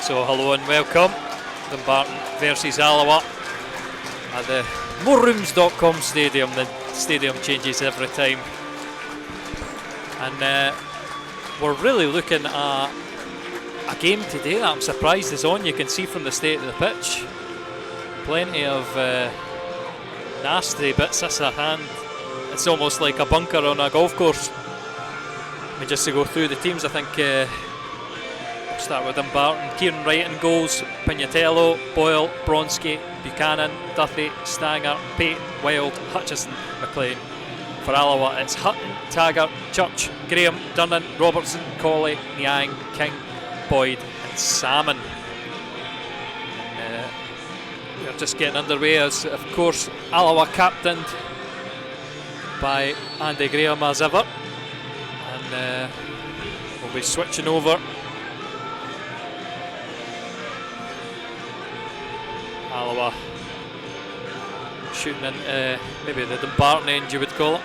So hello and welcome. Dumbarton versus Alloa at the morerooms.com stadium. The stadium changes every time. And we're really looking at a game today that I'm surprised is on. You can see from the state of the pitch. Plenty of nasty bits this a hand. It's almost like a bunker on a golf course. I mean, just to go through the teams, I think we'll start with Dumbarton. Kieran Wright in goals, Pignatello, Boyle, Bronski, Buchanan, Duffy, Stanger, Payton, Wild, Hutchison, McLean. For Alloa, it's Hutton, Taggart, Church, Graham, Durnan, Robertson, Colley, Niang, King, Boyd and Salmon. And, we're just getting underway as, of course, Alloa captained by Andy Graham as ever. And we'll be switching over. Alloa shooting in maybe the Dumbarton end, you would call it.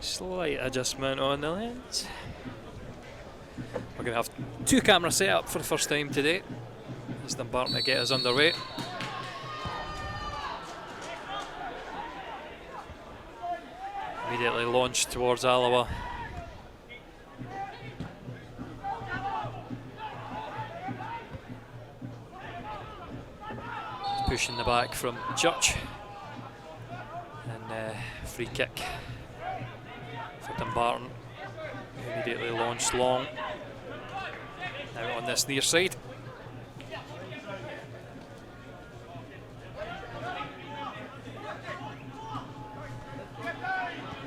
Slight adjustment on the lens. We're going to have two camera set up for the first time today. As Dumbarton to get us underway. Immediately launched towards Alloa. Pushing the back from Church. And free kick for Dumbarton. Immediately launched long. Now on this near side.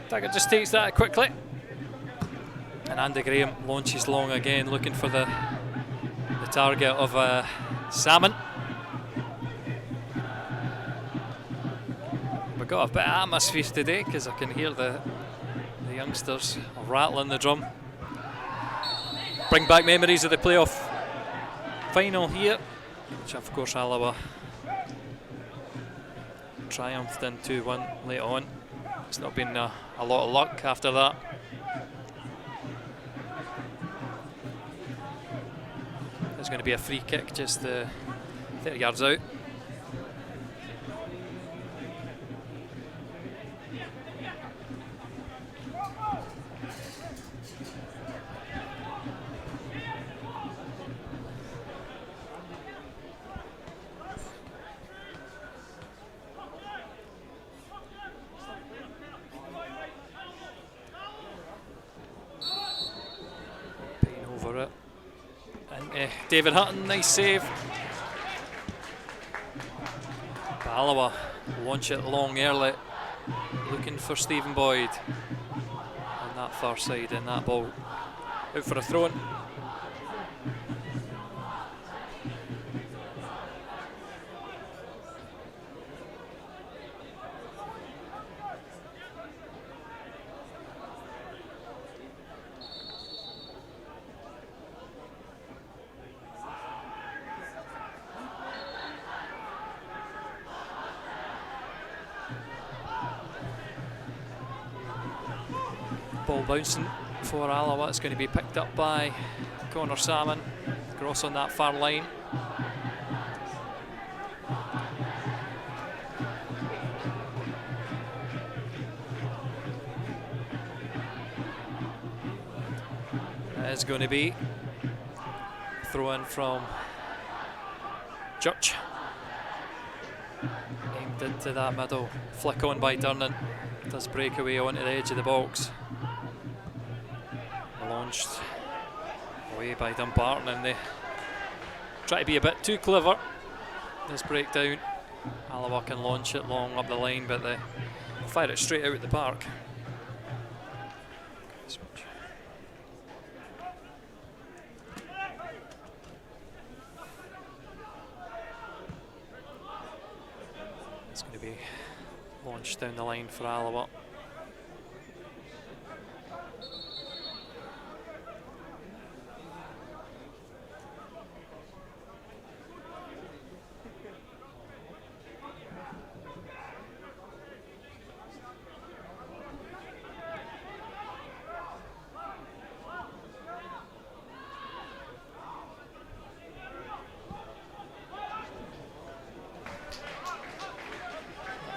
Taggart just takes that quickly. And Andy Graham launches long again, looking for the target of Salmon. We've got a bit of atmosphere today because I can hear the youngsters rattling the drum. Bring back memories of the playoff final here, which of course Alloa triumphed in 2-1 later on. It's not been a lot of luck after that. There's going to be a free kick just 30 yards out. David Hutton, nice save. But Alloa launch it long early, looking for Stephen Boyd on that far side, and that ball out for a throw-in. Ball bouncing for Alloa. It's going to be picked up by Connor Salmon. Cross on that far line. That is going to be throw in from Church. Aimed into that middle. Flick on by Durnan. Does break away onto the edge of the box. Launched away by Dumbarton, and they try to be a bit too clever. Does break down. Alloa can launch it long up the line, but they fire it straight out at the park. It's going to be launched down the line for Alloa.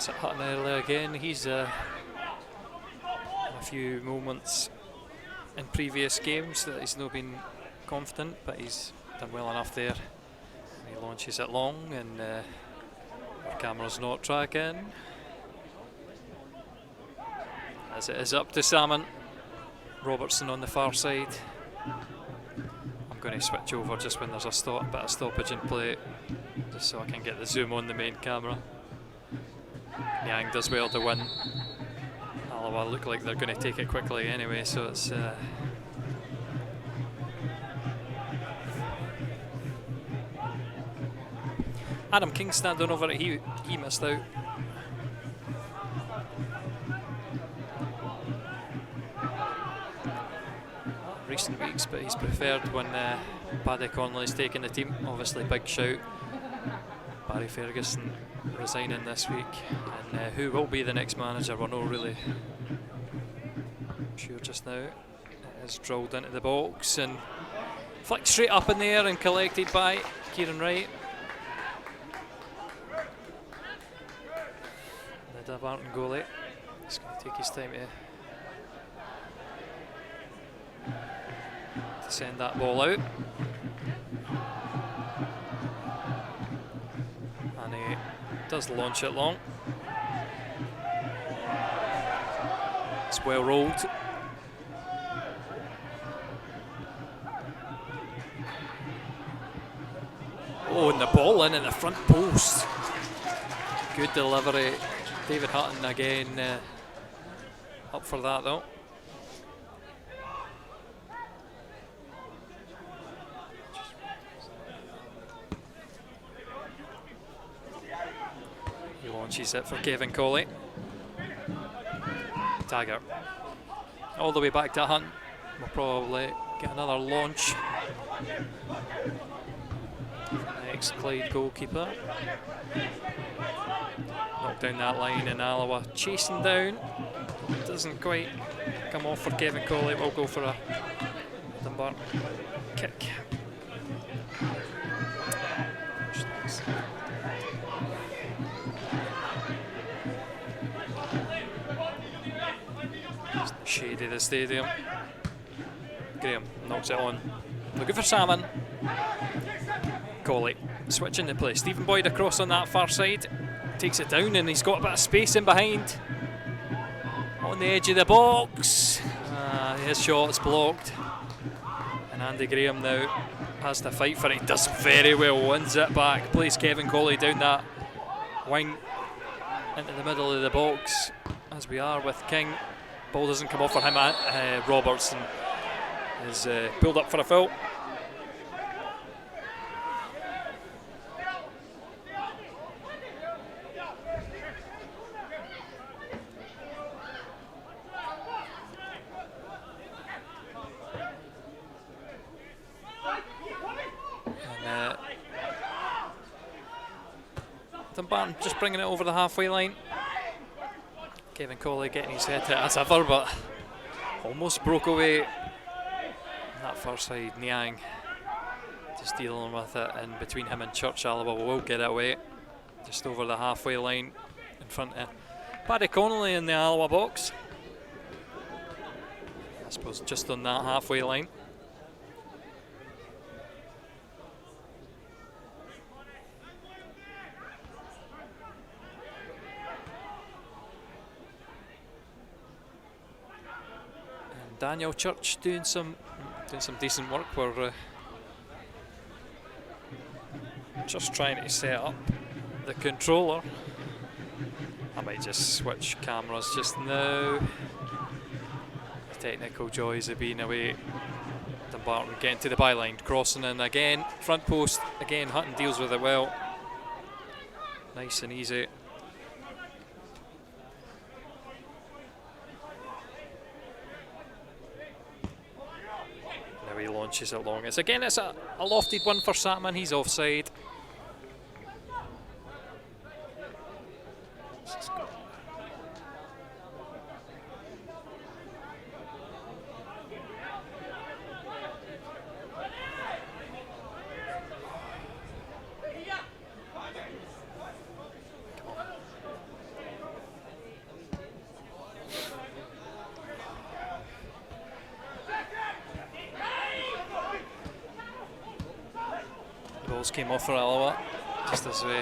shots at Hutton earlier again. He's had a few moments in previous games that he's not been confident, but he's done well enough there. He launches it long, and the camera's not tracking. As it is up to Salmon. Robertson on the far side. I'm going to switch over just when there's a bit of stoppage in play, just so I can get the zoom on the main camera. Yang does well to win. Alloa look like they're going to take it quickly anyway, so it's Adam King standing over it. He missed out. Recent weeks, but he's preferred when Paddy Connolly's taking the team. Obviously, big shout. Barry Ferguson resigning this week, and who will be the next manager, we're not really sure just now. It is drilled into the box and flicked straight up in the air and collected by Kieran Wright. The Dumbarton goalie. He's going to take his time to send that ball out. And he does launch it long. It's well rolled. Oh, and the ball in at the front post. Good delivery. David Hutton again up for that though. He launches it for Kevin Colley. Taggart. All the way back to Hunt. We'll probably get another launch. Next Clyde goalkeeper. Knocked down that line, and Alloa chasing down. Doesn't quite come off for Kevin Colley. We'll go for a Dumbarton kick. Shade of the stadium. Graham knocks it on. Looking for Salmon. Colley switching the play. Stephen Boyd across on that far side. Takes it down, and he's got a bit of space in behind. On the edge of the box. His shot's blocked. And Andy Graham now has to fight for it. He does very well, wins it back. Plays Kevin Colley down that wing into the middle of the box, as we are with King. Ball doesn't come off for him. Robertson is pulled up for a foul. And Dumbarton just bringing it over the halfway line. Kevin Colley getting his head hit as ever, but almost broke away. On that far side, Niang just dealing with it, and between him and Church, Alloa will get it away. Just over the halfway line in front of Paddy Connolly in the Alloa box. I suppose just on that halfway line. Daniel Church doing some decent work. We're just trying to set up the controller. I might just switch cameras just now. The technical joys of being away. Dumbarton getting to the byline, crossing in again, front post again. Hutton deals with it well. Nice and easy. He launches it long. It's a lofted one for Satman. He's offside. Balls came off for Alloa, just as we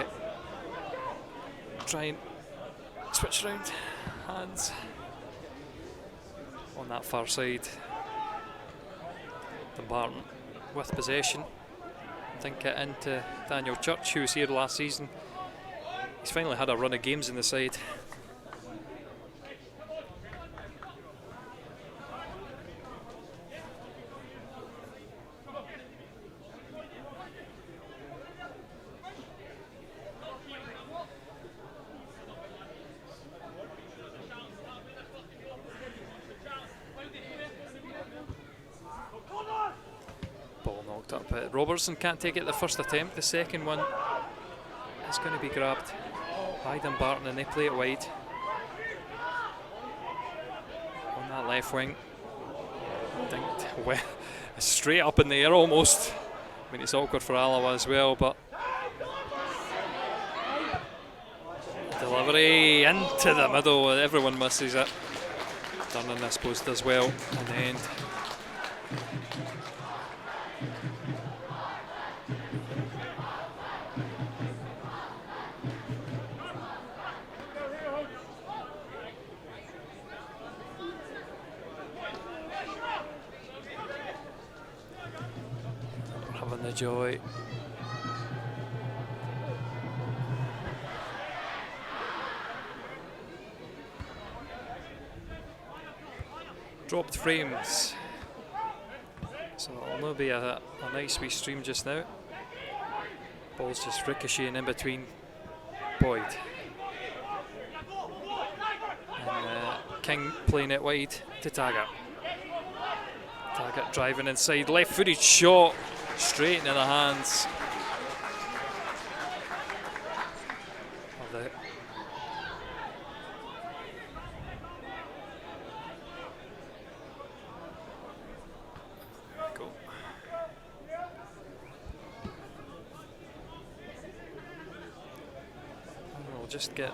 try and switch round hands on that far side. Dumbarton with possession. Think it into Daniel Church, who was here last season. He's finally had a run of games in the side. But Robertson can't take it the first attempt. The second one is going to be grabbed by Dumbarton and they play it wide. On that left wing. Dinked well, straight up in the air almost. I mean, it's awkward for Alloa as well, but delivery into the middle. Everyone misses it. Durnan, I suppose, does well in the end. Joy. Dropped frames. So it'll not be a nice wee stream just now. Ball's just ricocheting in between Boyd. And King playing it wide to Taggart. Taggart driving inside, left-footed shot. Straight into the hands of the go. And we'll just get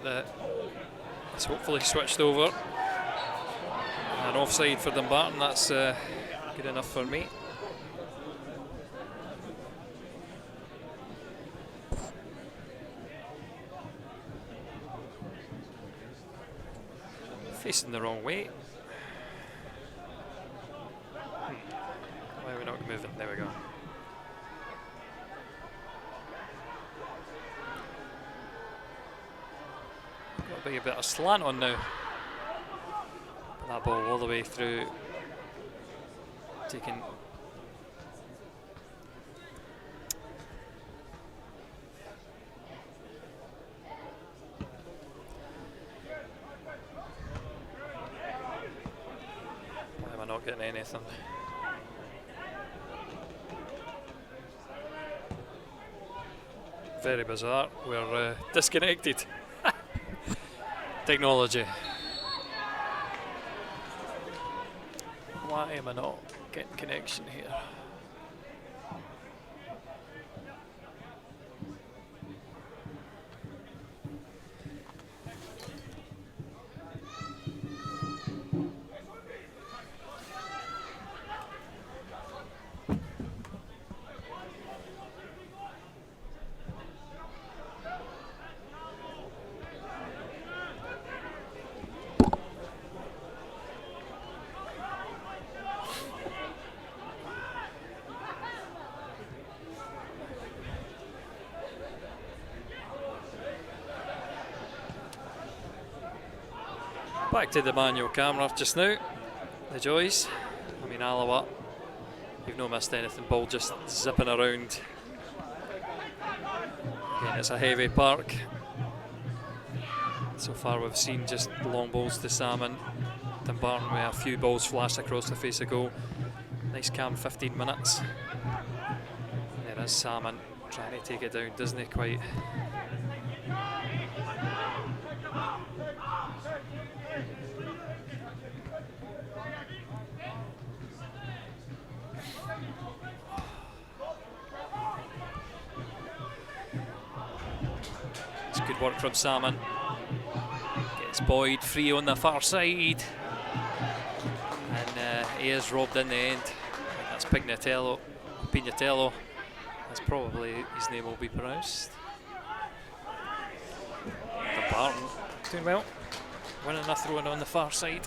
it's hopefully switched over. And offside for Dumbarton, that's good enough for me. Facing the wrong way. Why are we not moving? There we go. Got to be a bit of slant on now. Put that ball all the way through. Taking. Not getting anything. Very bizarre. We're disconnected. Technology. Why am I not getting connection here? Back to the manual camera just now. The joys. I mean, Alloa, you've not missed anything. Ball just zipping around. Again, it's a heavy park. So far we've seen just long balls to Salmon. Dumbarton with a few balls flashed across the face of goal. Nice calm 15 minutes. There is Salmon trying to take it down, doesn't he quite? Good work from Salmon. Gets Boyd free on the far side. And he is robbed in the end. That's Pignatello That's probably his name will be pronounced. Dumbarton doing well, winning a throw-in on the far side.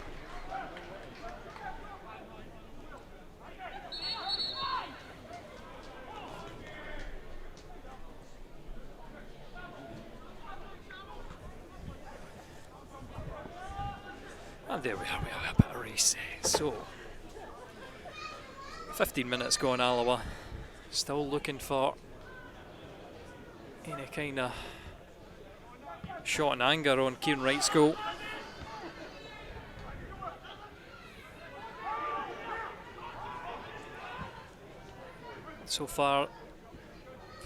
And there we are, we have a bit of race. So, 15 minutes gone, Alloa. Still looking for any kind of shot in anger on Kieran Wright's goal. So far,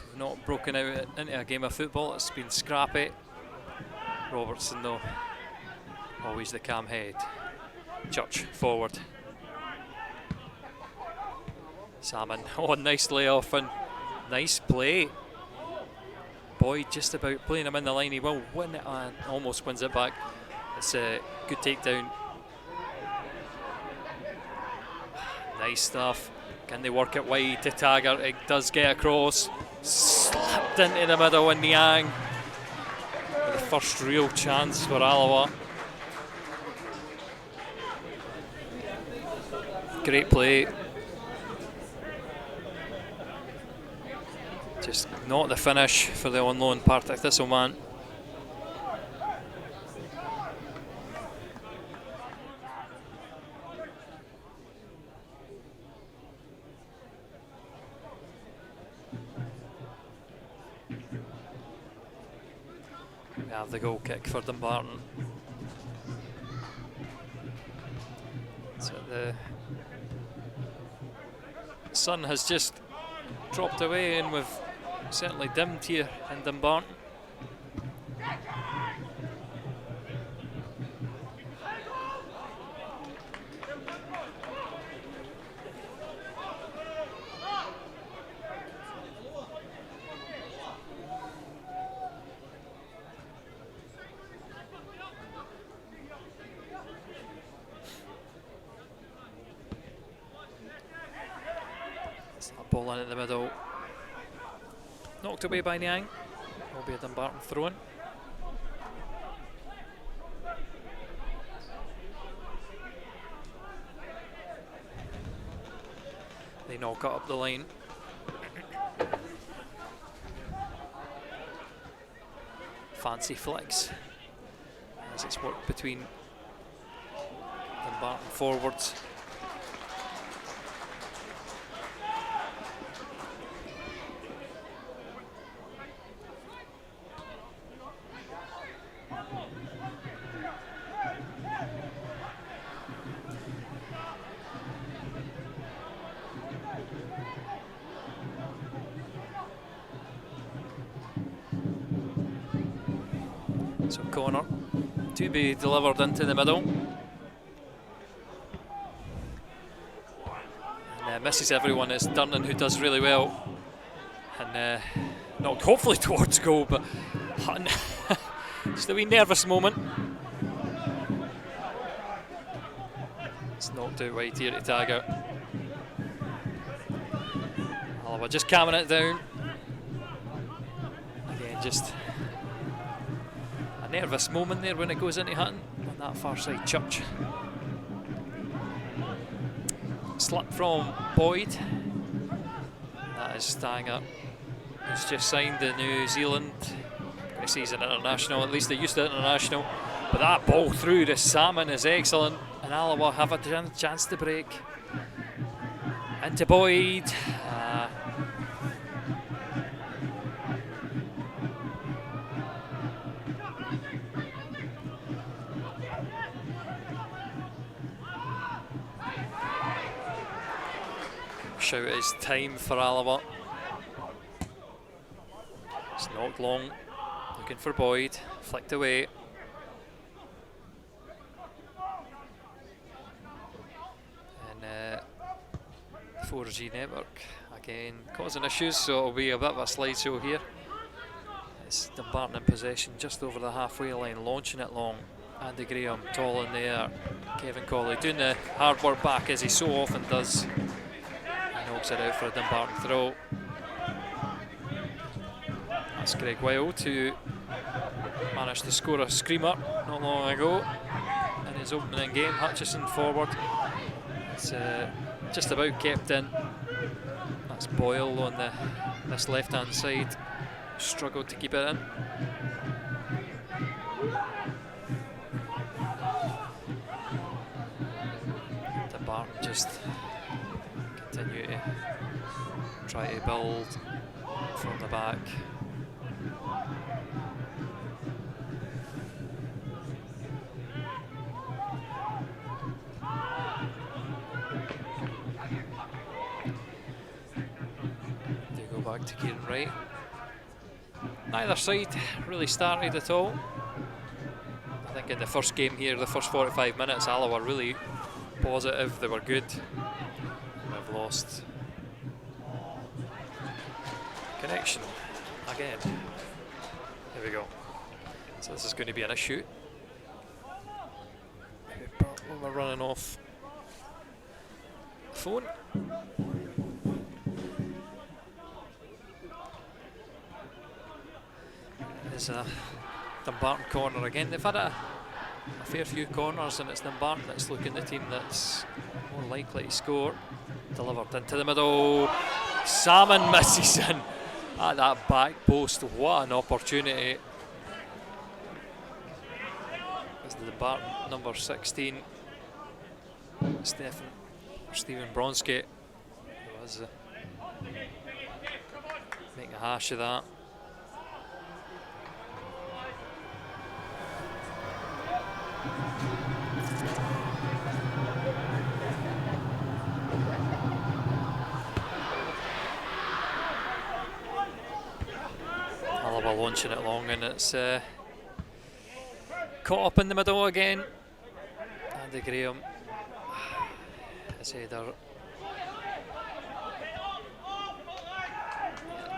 we've not broken out into a game of football. It's been scrappy. Robertson, though, always the calm head. Church forward. Salmon, oh, nice layoff and nice play. Boyd just about playing him in the line. He will win it and almost wins it back. It's a good takedown. Nice stuff. Can they work it wide to Taggart? It does get across. Slapped into the middle in Niang. The first real chance for Alloa. Great play. Just not the finish for the on loan Partick Thistle man. We have the goal kick for Dumbarton. So the sun has just dropped away and we've certainly dimmed here in Dumbarton. It's that ball in at the middle. Knocked away by Niang. Will be a Dumbarton throw-in. They knock it up the line. Fancy flicks as it's worked between Dumbarton forwards. So corner to be delivered into the middle. And misses everyone. It's Durnan who does really well. And knocked hopefully towards goal, but Hutton, just a wee nervous moment. It's knocked out wide here to Taggart. Alloa just calming it down. Again, just a nervous moment there when it goes into Hutton on that far side. Church. Slip from Boyd. That is Stanger, who's just signed the New Zealand. I say he's an international, at least they used to international. But that ball through to Salmon is excellent, and Alloa have a chance to break. Into Boyd. Shout is time for Alloa. It's knocked long, looking for Boyd, flicked away. And 4G network again causing issues, so it'll be a bit of a slideshow here. It's Dumbarton in possession just over the halfway line, launching it long. Andy Graham tall in the air. Kevin Colley doing the hard work back as he so often does. Knocks it out for a Dumbarton throw. It's Greg Wild who managed to score a screamer not long ago in his opening game. Hutchison forward. It's just about kept in. That's Boyle on this left-hand side. Struggled to keep it in. Dumbarton just continue to try to build from the back. They go back to Kieran Wright. Neither side really started at all. I think in the first game here, the first 45 minutes, Alloa were really positive, they were good. They've lost connection again. There we go. So this is going to be an issue. We're running off the phone. There's a Dumbarton corner again. They've had a fair few corners, and it's Dumbarton that's looking the team that's more likely to score. Delivered into the middle. Salmon misses in at that back post. What an opportunity. It's the Dumbarton number 16, Stephen Bronski, who was making a hash of that. Alloa launching it long, and it's caught up in the middle again. Andy Graham, his header.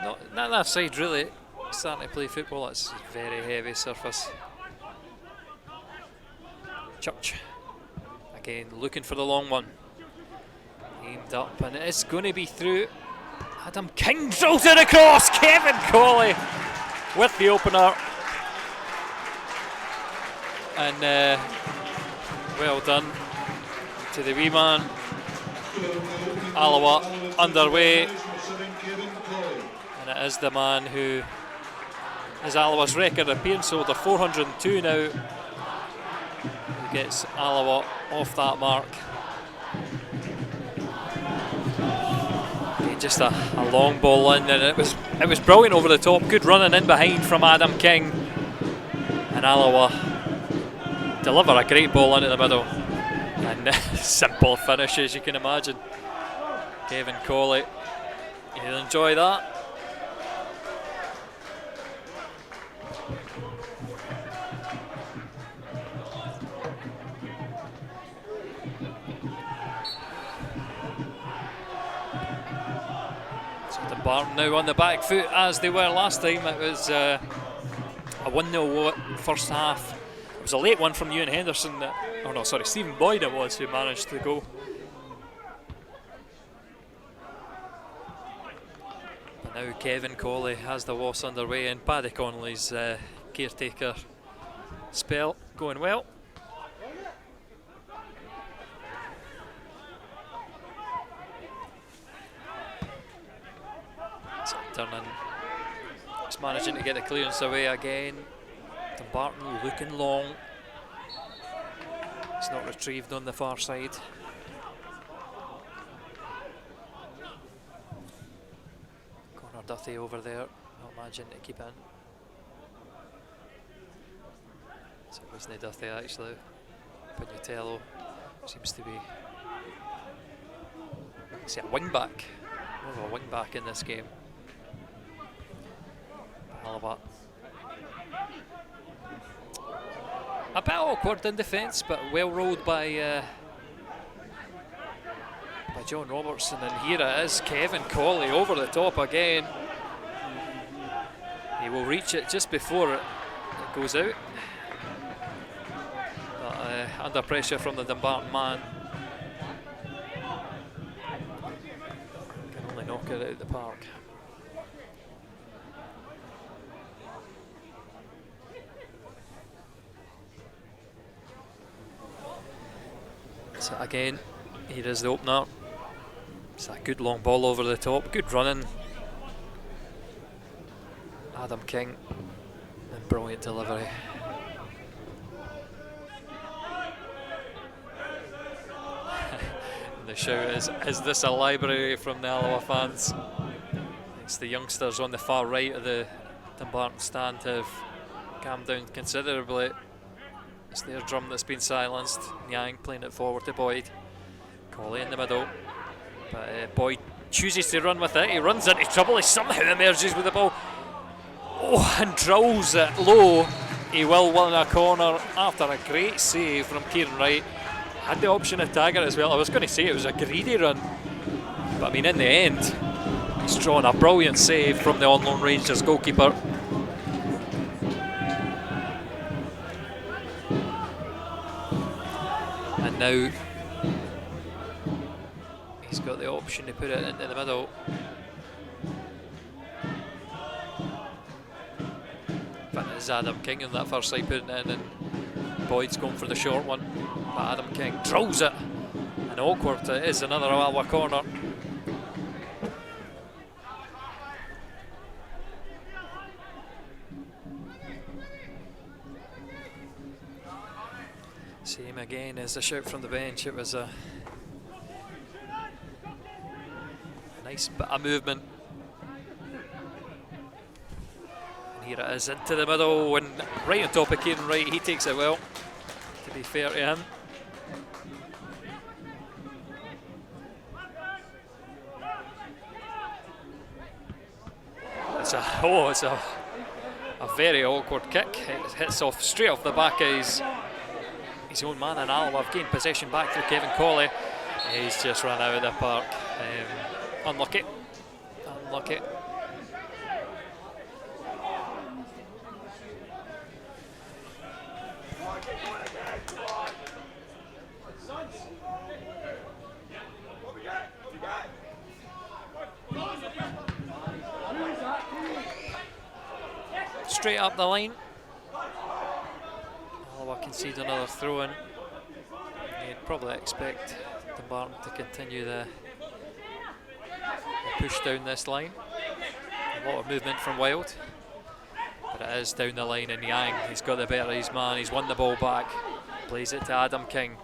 Not that side really starting to play football. It's a very heavy surface. Church again looking for the long one, aimed up, and it's going to be through. Adam King drills it across. Kevin Colley with the opener, and well done to the wee man. Alloa underway, and it is the man who is Alloa's record appearance holder, 402 now. Gets Alloa off that mark. Just a long ball in, and it was brilliant over the top. Good running in behind from Adam King, and Alloa deliver a great ball into the middle, and simple finish as you can imagine. Kevin Colley, you'll enjoy that. Dumbarton now on the back foot as they were last time. It was a 1-0 first half. It was a late one from Ewan Henderson. Stephen Boyd it was who managed to go. But now Kevin Colley has the loss underway, and Paddy Connolly's caretaker spell going well. Turning, just managing to get the clearance away again. Dumbarton looking long. It's not retrieved on the far side. Connor Duthie over there, not managing to keep in. So it wasn't Duthie actually. Pignatello seems to be a wing back. More of a wing back in this game. Alloa a bit awkward in defence, but well rolled by John Robertson, and here it is, Kevin Colley over the top again. He will reach it just before it goes out, but under pressure from the Dumbarton man, can only knock it out of the park. So again, here is the opener. It's a good long ball over the top, good running. Adam King, and brilliant delivery. The shout is this a library from the Alloa fans? It's the youngsters on the far right of the Dumbarton stand have calmed down considerably. It's their drum that's been silenced. Yang playing it forward to Boyd. Colley in the middle. But Boyd chooses to run with it. He runs into trouble. He somehow emerges with the ball. Oh, and drills it low. He will win a corner after a great save from Kieran Wright. Had the option of tagger as well. I was going to say it was a greedy run, but I mean in the end he's drawn a brilliant save from the on-loan Rangers goalkeeper. And now he's got the option to put it into the middle. But it's Adam King on that first side putting it in, and Boyd's going for the short one. But Adam King drills it, and awkward it is, another Alloa corner. Same again as a shout from the bench. It was a nice bit of movement. And here it is into the middle, and right on top of Kieran Wright. He takes it well, to be fair to him. It's a very awkward kick. It hits off straight off the back of his own man, and Alloa have gained possession back through Kevin Colley. He's just run out of the park. Unlucky. Unlucky. Straight up the line. Alloa concede another throw-in. You'd probably expect Dumbarton to continue the push down this line. A lot of movement from Wild, but it is down the line, and Yang, he's got the better of his man. He's won the ball back, plays it to Adam King,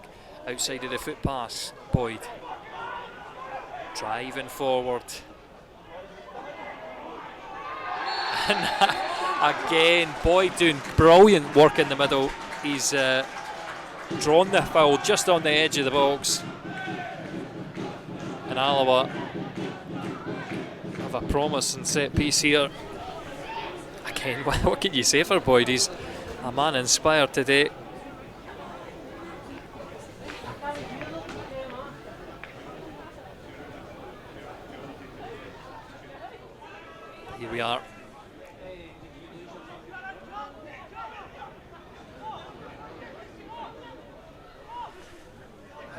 outside of the foot pass. Boyd driving forward. And again, Boyd doing brilliant work in the middle. He's drawn the foul just on the edge of the box. And Alloa have a promising set piece here. Again, what can you say for Boyd? He's a man inspired today. Here we are.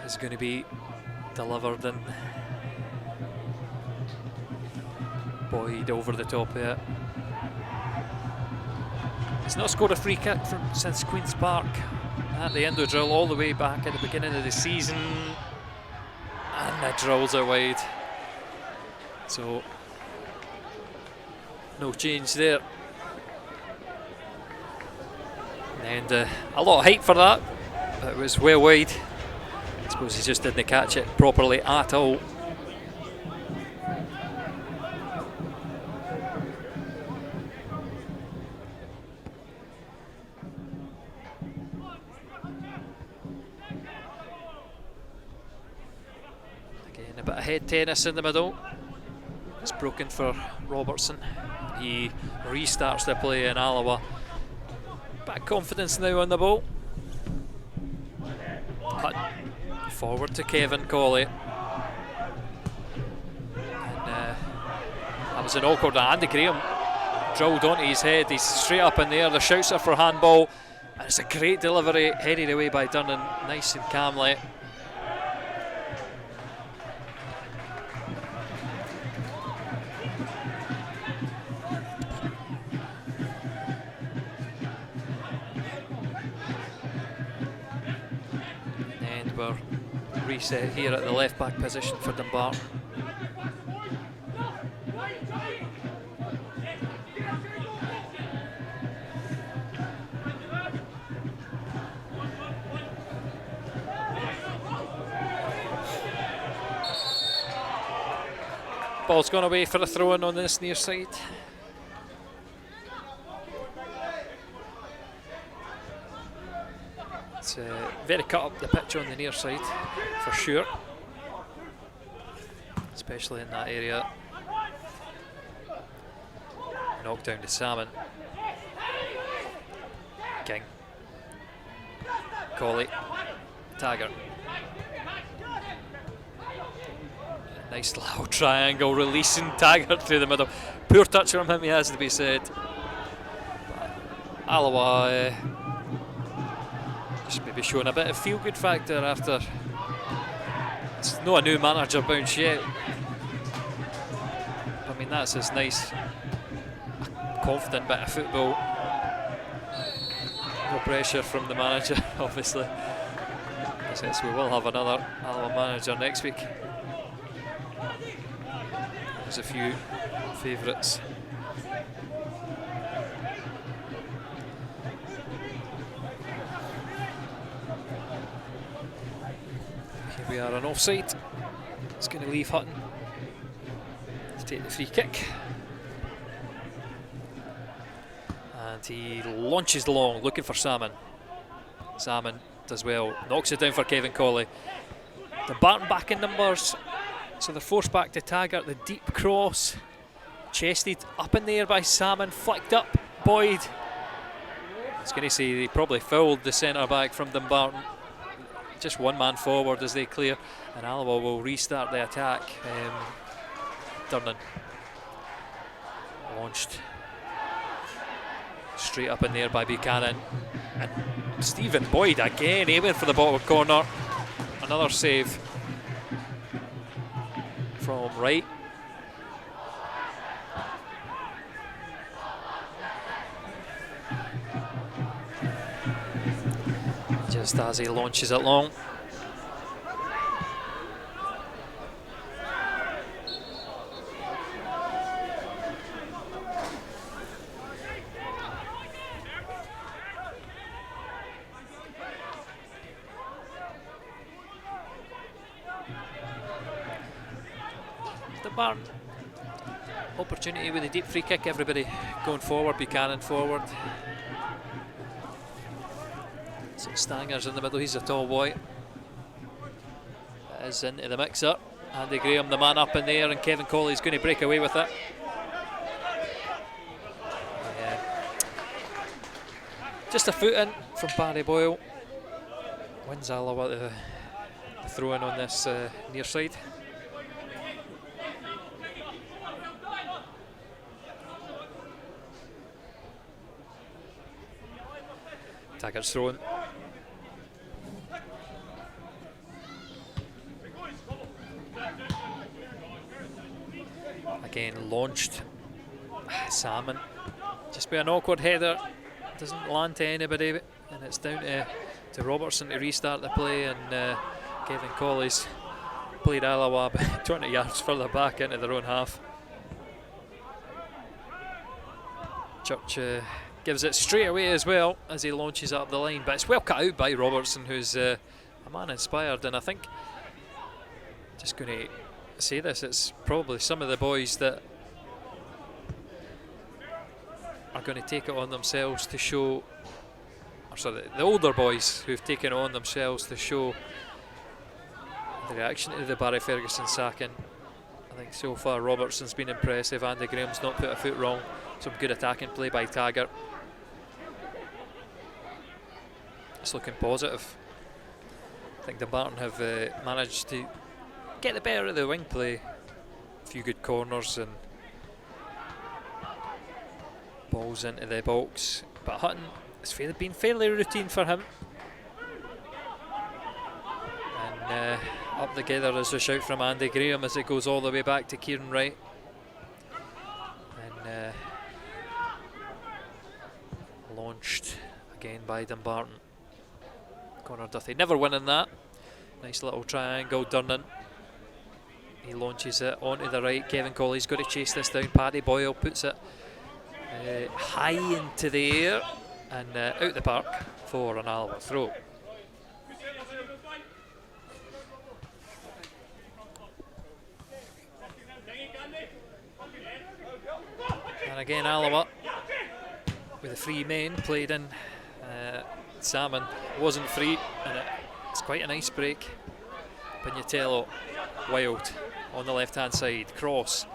Is going to be delivered, and Boyd over the top of it. He's not scored a free kick since Queen's Park at the Endo drill all the way back at the beginning of the season, and the drills are wide. So no change there. And a lot of height for that, but it was well wide. I suppose he just didn't catch it properly at all. Again, a bit of head tennis in the middle. It's broken for Robertson. He restarts the play in Alloa. Bit of confidence now on the ball. Cut forward to Kevin Colley. And that was an awkward one. Andy Graham drilled onto his head. He's straight up in the air. The shouts are for handball. And it's a great delivery, headed away by Durnan, nice and calmly. And we're reset here at the left back position for Dumbarton. Ball's gone away for a throw-in on this near side. It's very cut up the pitch on the near side, for sure. Especially in that area. Knock down to Salmon. King. Colley. Taggart. Nice little triangle, releasing Taggart through the middle. Poor touch from him, he has to be said. Alloa just maybe showing a bit of feel-good factor after. It's not a new manager bounce yet. I mean, that's his nice, confident bit of football. No pressure from the manager, obviously. Since we will have another Alloa manager next week. There's a few favourites. Here we are on offside. It's going to leave Hutton to take the free kick. And he launches long, looking for Salmon. Salmon does well, knocks it down for Kevin Colley. Dumbarton back in numbers. So they're forced back to Taggart, the deep cross, chested up in the air by Salmon, flicked up, Boyd. I was going to say they probably fouled the centre back from Dumbarton. Just one man forward as they clear, and Alloa will restart the attack. Durnan launched straight up in there by Buchanan, and Stephen Boyd again aiming for the bottom corner. Another save from right. Just as he launches it long. Dumbarton. Opportunity with a deep free kick, everybody going forward, Buchanan forward. So Stanger's in the middle, he's a tall boy. That is into the mix-up. Andy Graham, the man up in there, and Kevin Colley's going to break away with it. Yeah. Just a foot in from Barry Boyle. Wins Alloa the throw-in on this near side. Taggart's thrown. Again launched. Salmon. Just by an awkward header. Doesn't land to anybody, and it's down to Robertson to restart the play, and Kevin Colley's played Alloa 20 yards further back into their own half. Church gives it straight away as well as he launches up the line, but it's well cut out by Robertson, who's a man inspired, and I think, just going to say this, it's probably some of the boys that are going to take it on themselves to show, or sorry, the older boys who've taken it on themselves to show the reaction to the Barry Ferguson sacking. I think so far Robertson's been impressive. Andy Graham's not put a foot wrong. Some good attacking play by Taggart. It's looking positive. I think Dumbarton have managed to get the better of the wing play. A few good corners and balls into the box. But Hutton, it's been fairly routine for him. And up together is a shout from Andy Graham as it goes all the way back to Kieran Wright. And launched again by Dumbarton. Conor Duthie never winning that. Nice little triangle, Durnan. He launches it onto the right. Kevin Colley's got to chase this down. Paddy Boyle puts it high into the air and out the park for an Alloa throw. And again, Alloa with the free men played in. Salmon wasn't free, and it's quite a nice break. Pignatello, Wild on the left hand side, cross,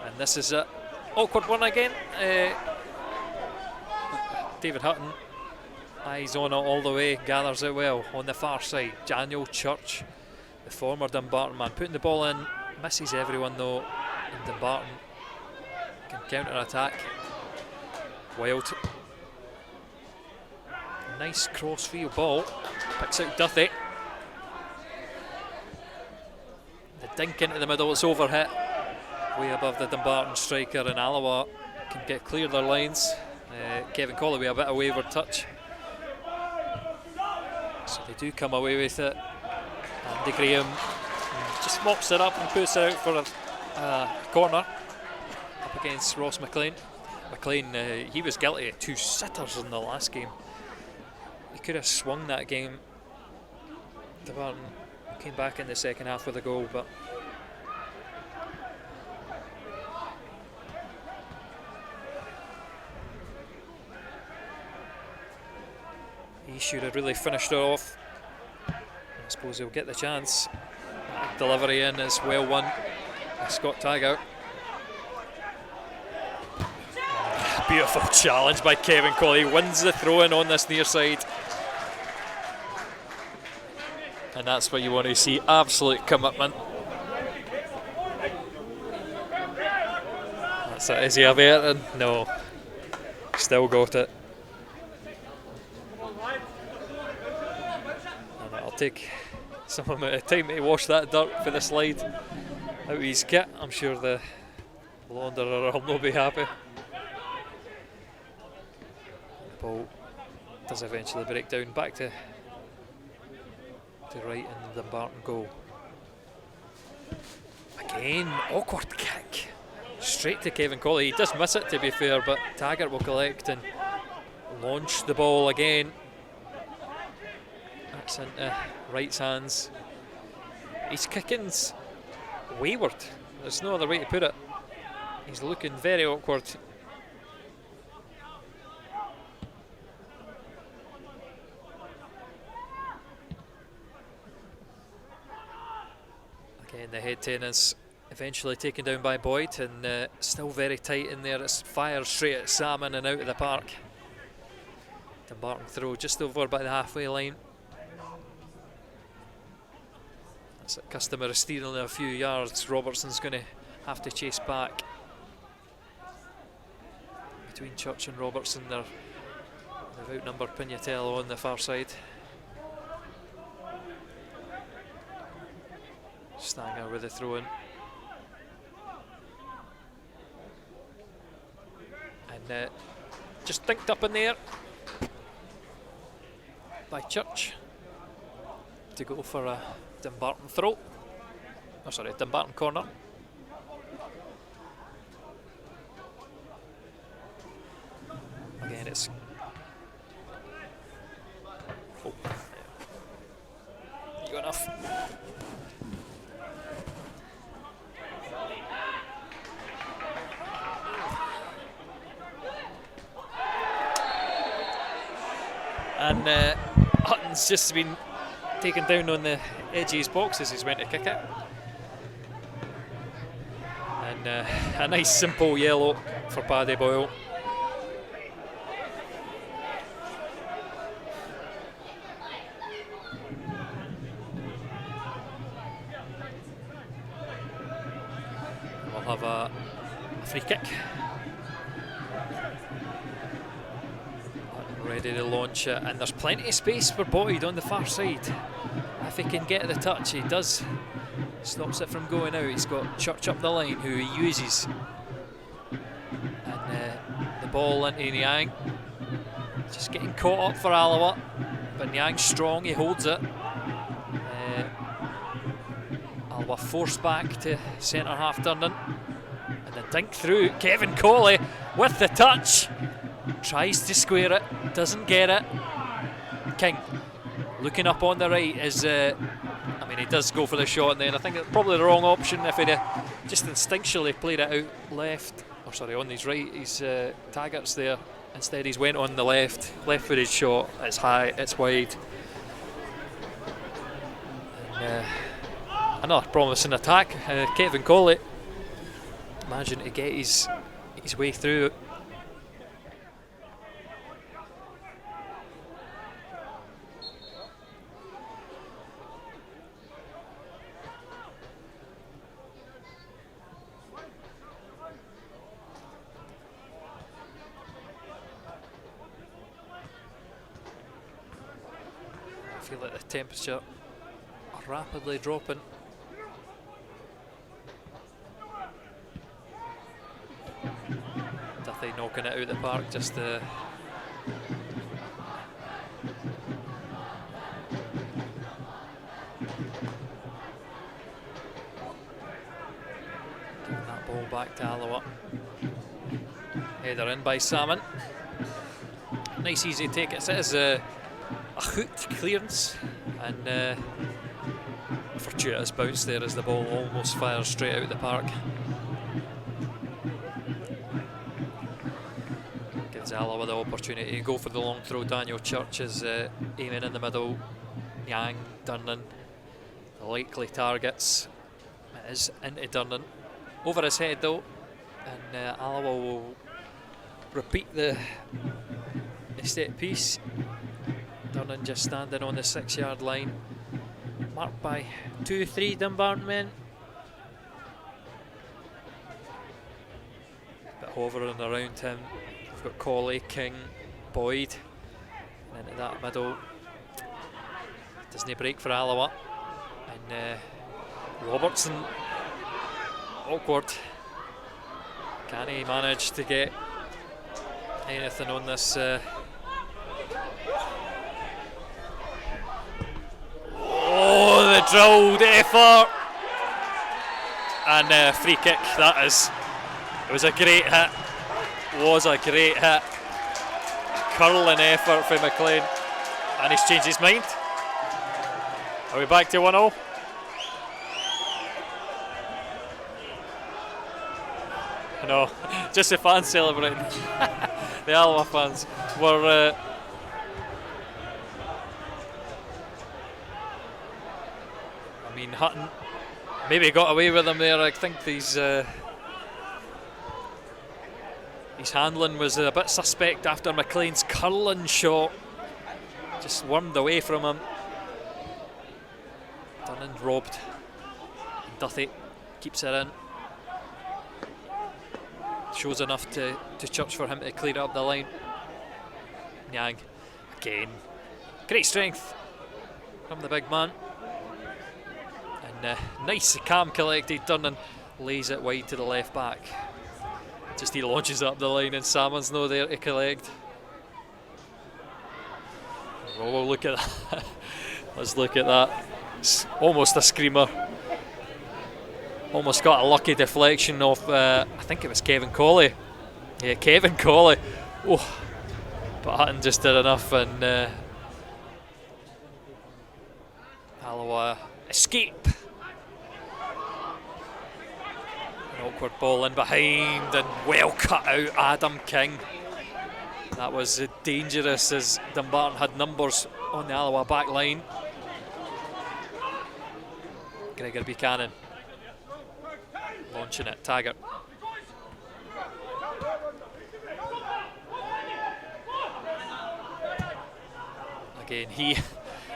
and this is an awkward one again. David Hutton, eyes on it all the way, gathers it well on the far side. Daniel Church, the former Dumbarton man, putting the ball in, misses everyone though, and Dumbarton can counter attack. Wild, nice cross field ball, picks out Duthie. The dink into the middle, it's overhit way above the Dumbarton striker, and Alloa can get clear their lines. Kevin Colley with a bit of wayward touch, so they do come away with it. Andy Graham just mops it up and puts it out for a corner up against Ross McLean. McLean, he was guilty of 2 sitters in the last game. He could have swung that game. Dumbarton came back in the second half with a goal, but he should have really finished it off. I suppose he'll get the chance. Delivery in is well won by Scott Taggart. Beautiful challenge by Kevin Colley, wins the throw-in on this near side. And that's what you want to see, absolute commitment. That's it, is he averting? No, still got it. And it'll take some amount of time to wash that dirt for the slide out of his kit. I'm sure the launderer will not be happy. The ball does eventually break down back to right in the Dumbarton goal. Again, awkward kick straight to Kevin Colley. He does miss it, to be fair, but Taggart will collect and launch the ball again. That's into Wright's hands. His kicking's wayward, there's no other way to put it. He's looking very awkward. Again, the head tennis eventually taken down by Boyd, and still very tight in there. It's fired straight at Salmon and out of the park. Dumbarton throw just over by the halfway line. That's a customer steering a few yards. Robertson's going to have to chase back. Between Church and Robertson, they've outnumbered Pignatello on the far side. Stanger with the throw in. And just dinked up in there by Church to go for a Dumbarton throw. Oh, sorry, Dumbarton corner. Again, it's you got enough. And Hutton's just been taken down on the edge of his box as he's went to kick it. And a nice simple yellow for Paddy Boyle. We'll have a free kick. Ready to launch it, and there's plenty of space for Boyd on the far side. If he can get the touch, he does. Stops it from going out. He's got Church up the line, who he uses. And the ball into Niang. Just getting caught up for Alloa, but Niang's strong, he holds it. Alloa forced back to centre half Durnan. And the dink through. Kevin Colley with the touch. Tries to square it, doesn't get it. King looking up on the right is, I mean, he does go for the shot, and then I think it's probably the wrong option if he'd just instinctually played it out left, or sorry, on his right. His Taggart's there. Instead, he's went on the left-footed shot. It's high, it's wide. And, another promising attack. Kevin Colley managing to get his way through. I feel like the temperature rapidly dropping. Duthie knocking it out the park, just giving that ball back to Alloa. Header in by Salmon. Nice easy take. It is a hooked clearance, and a fortuitous bounce there as the ball almost fires straight out the park. Gives Alloa the opportunity to go for the long throw. Daniel Church is aiming in the middle. Yang, Durnan, the likely targets. It is into Durnan. Over his head though, and Alloa will repeat the set piece. Durnan just standing on the 6-yard line, marked by 2-3 Dumbarton men. Bit hovering around him. We've got Colley, King, Boyd, and into that middle. Doesn't break for Alloa, and Robertson, awkward. Can he manage to get anything on this? Oh, the drilled effort, and free kick. That is, it was a great hit. Was a great hit. Curling effort from McLean, and he's changed his mind. Are we back to 1-0? No, just the fans celebrating. The Alloa fans were. I mean, Hutton maybe got away with him there. I think his handling was a bit suspect after McLean's curling shot. Just wormed away from him. Durnan robbed. Duthie keeps it in. Shows enough to Church for him to clear up the line. Yang again. Great strength from the big man. And nice calm collected. Durnan lays it wide to the left back. Just he launches up the line and Salmon's no there to collect. Oh, look at that. Let's look at that. It's almost a screamer. Almost got a lucky deflection of, I think it was Kevin Colley. Yeah, Kevin Colley. Oh, but Hutton just did enough, and Alloa escape. An awkward ball in behind, and well cut out Adam King. That was dangerous as Dumbarton had numbers on the Alloa back line. Gregor Buchanan launching it, Taggart. Again, he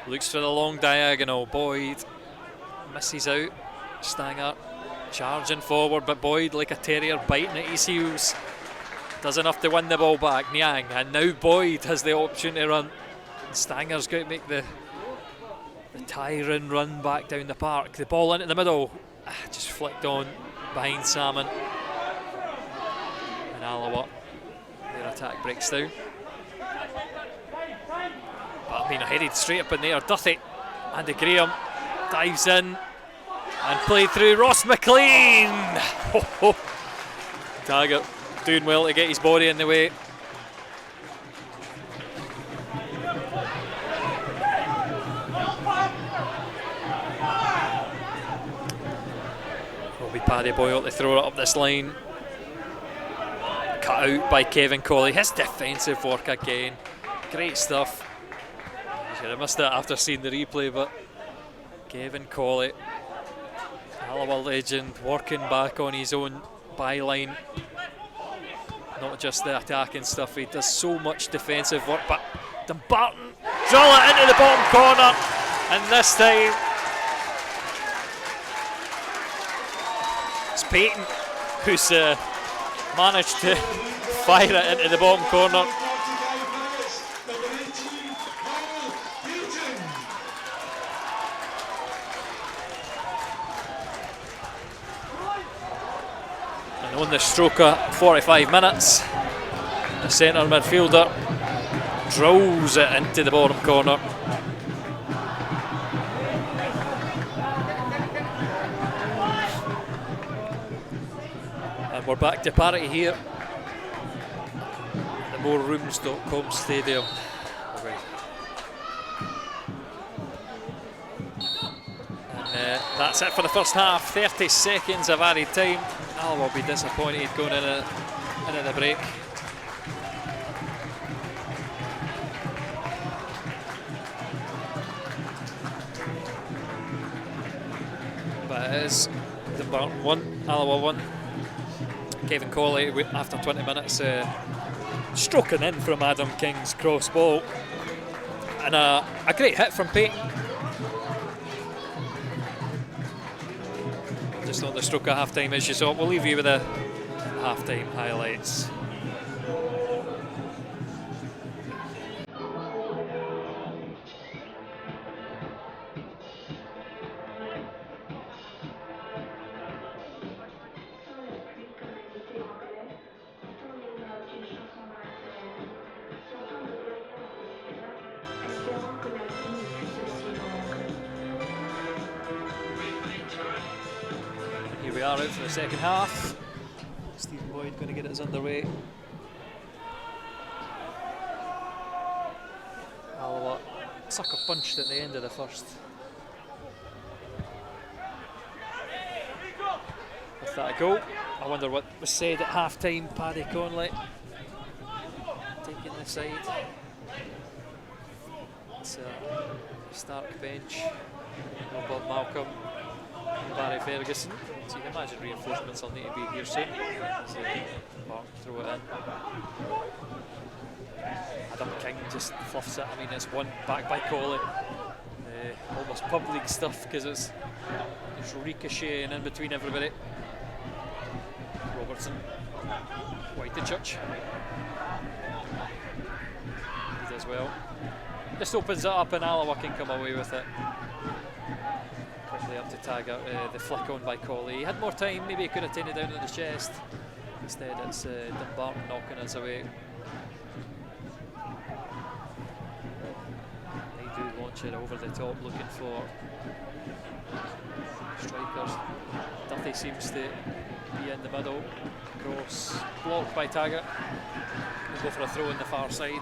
looks for the long diagonal. Boyd misses out. Stanger charging forward, but Boyd, like a terrier, biting at his heels. Does enough to win the ball back. Niang, and now Boyd has the option to run. And Stanger's got to make the tyrant run back down the park. The ball into the middle, just flicked on behind Salmon. And Alloa, their attack breaks down. But I mean, I headed straight up in there. Duthie, Andy Graham dives in. And played through Ross McLean. Taggart doing well to get his body in the way. Will be Paddy Boyle to throw it up this line. Cut out by Kevin Colley. His defensive work again. Great stuff. I should have missed it after seeing the replay, but Kevin Colley, Alloa legend, working back on his own byline. Not just the attacking stuff, he does so much defensive work, but Dumbarton drill it into the bottom corner, and this time it's Payton who's managed to fire it into the bottom corner. On the stroke of 45 minutes, the centre midfielder drills it into the bottom corner. And we're back to parity here at the morerooms.com stadium. And that's it for the first half. 30 seconds of added time. Alloa will be disappointed going into the break. But it is Dumbarton 1, Alloa 1. Kevin Colley after 20 minutes stroking in from Adam King's cross ball. And a great hit from Payton. Just on the stroke of half time as you saw. We'll leave you with the half time highlights. Here we are out for the second half. Stephen Boyd going to get us underway. Alloa sucker punched at the end of the first. With that a goal, I wonder what was said at half time. Paddy Conley taking the side. It's a Stark bench. Bob Malcolm. Barry Ferguson. So you can imagine reinforcements will need to be here soon. So Mark throw it in. Adam King just fluffs it. I mean, it's one back by Colley. Almost public stuff because it's ricocheting in between everybody. Robertson, Whitechurch. He does well. Just opens it up and Alloa can come away with it. Quickly up to Taggart, the flick on by Colley. He had more time, maybe he could have taken it down on his chest. Instead it's Dumbarton knocking us away. They do launch it over the top looking for strikers. Duffy seems to be in the middle. Cross blocked by Taggart. We'll go for a throw on the far side.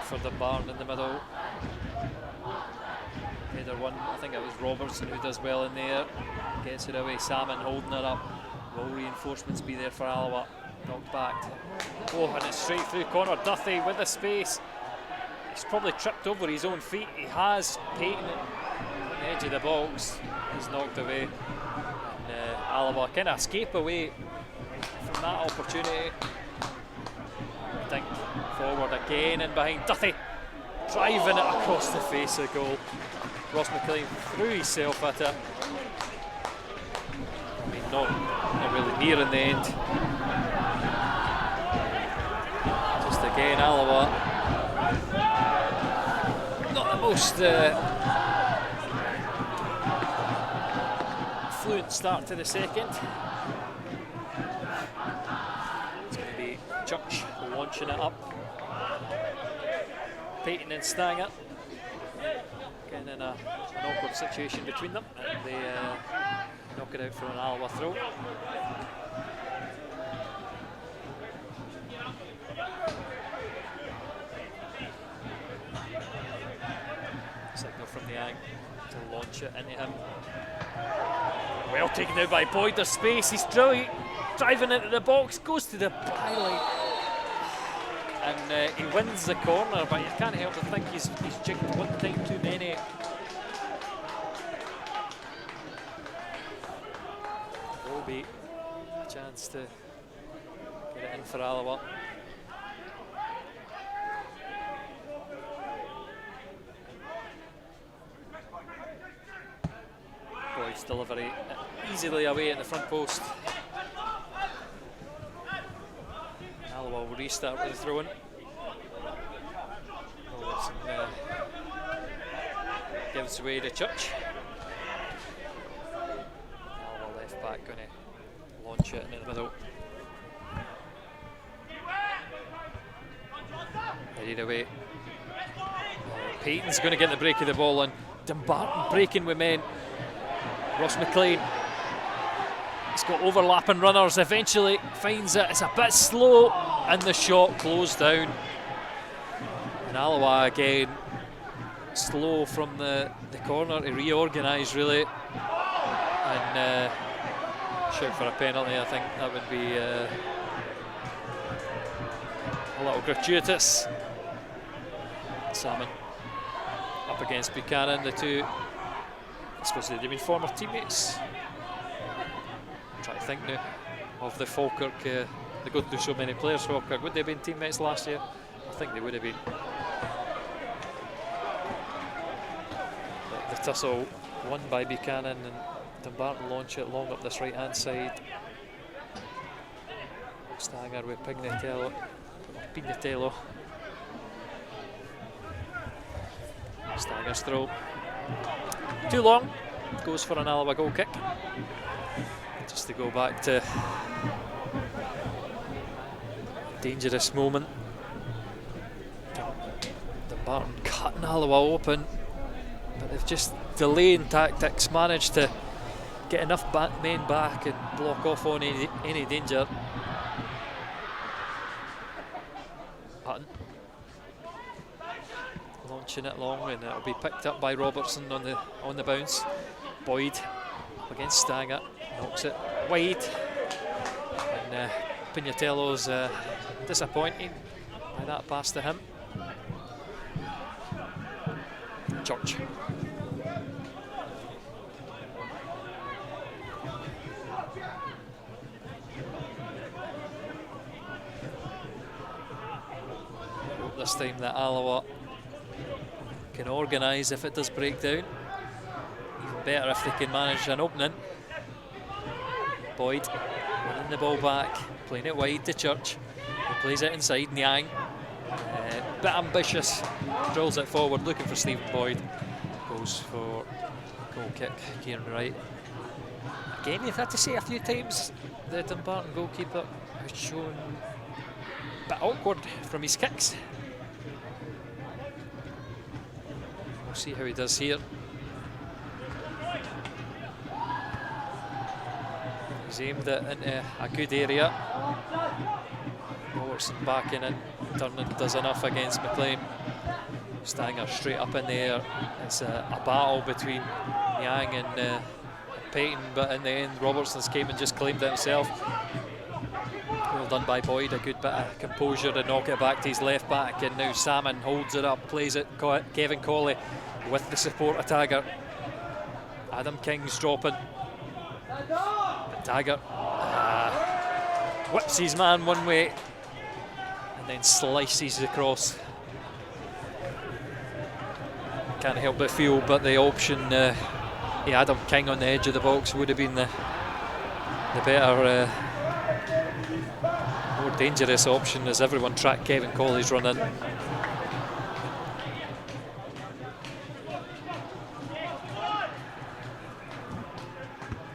For the Dumbarton in the middle. Header one, I think it was Robertson who does well in there. Gets it away, Salmon holding it up. Will reinforcements be there for Alloa? Knocked back. Oh, and it's straight through corner. Duthie with the space. He's probably tripped over his own feet. He has. Payton on the edge of the box. He's knocked away. And Alloa kind of escape away from that opportunity. I think forward again and behind Duthie, driving it across the face of goal. Ross McLean threw himself at it. I mean, not really near in the end. Just again, Alloa. Not the most fluent start to the second. It's going to be Church launching it up. Peyton and Stanger getting in an awkward situation between them, and they knock it out for an Alloa throw. Signal from the Ang to launch it into him. Well taken out by Boyd, there's space, he's driving into the box, goes to the byline. And he wins the corner, but you can't help but think he's jigged one time too many. Will be a chance to get it in for Alloa. Boyd's delivery easily away at the front post. Alloa will restart with the throw-in. Robertson gives away to Church. Alloa left back going to launch it into the middle. Headed away. Peyton's going to get the break of the ball on. Dumbarton breaking with men. Ross McLean. He's got overlapping runners, eventually finds it. It's a bit slow, and the shot closed down. And Alloa again, slow from the corner to reorganise really. And shout for a penalty, I think that would be a little gratuitous. Salmon up against Buchanan, the two, I suppose they've been former teammates. I'm trying to think now of the Falkirk, they go through so many players, Falkirk, would they have been teammates last year? I think they would have been. But the tussle won by Buchanan, and Dumbarton launch it long up this right hand side. Stanger with Pignatello. Stanger's throw. Too long. Goes for an Alloa goal kick. Just to go back to dangerous moment. Dumbarton cutting Alloa open, but they've just delaying tactics managed to get enough men back and block off on any danger. Hutton launching it long, and it'll be picked up by Robertson on the bounce. Boyd up against Stanger, knocks it wide, and Pignatello's disappointed by that pass to him. Church. This time that Alloa can organise if it does break down. Even better if they can manage an opening. Boyd winning the ball back, playing it wide to Church. He plays it inside, Niang. Bit ambitious, drills it forward, looking for Stephen Boyd. Goes for goal kick, Kieran Wright. Again, you've had to say a few times the Dumbarton goalkeeper has shown a bit awkward from his kicks. We'll see how he does here. He's aimed it into a good area. Robertson backing in, Turner does enough against McLean. Stanger straight up in the air. It's a battle between Niang and Peyton, but in the end Robertson's came and just claimed it himself. Well done by Boyd, a good bit of composure to knock it back to his left back, and now Salmon holds it up, plays it, Kevin Colley with the support of Taggart. Adam King's dropping. And Taggart whips his man one way and then slices across. can't help but feel, but the option, Adam King on the edge of the box would have been the better, more dangerous option, as everyone tracked Kevin Colley's run in.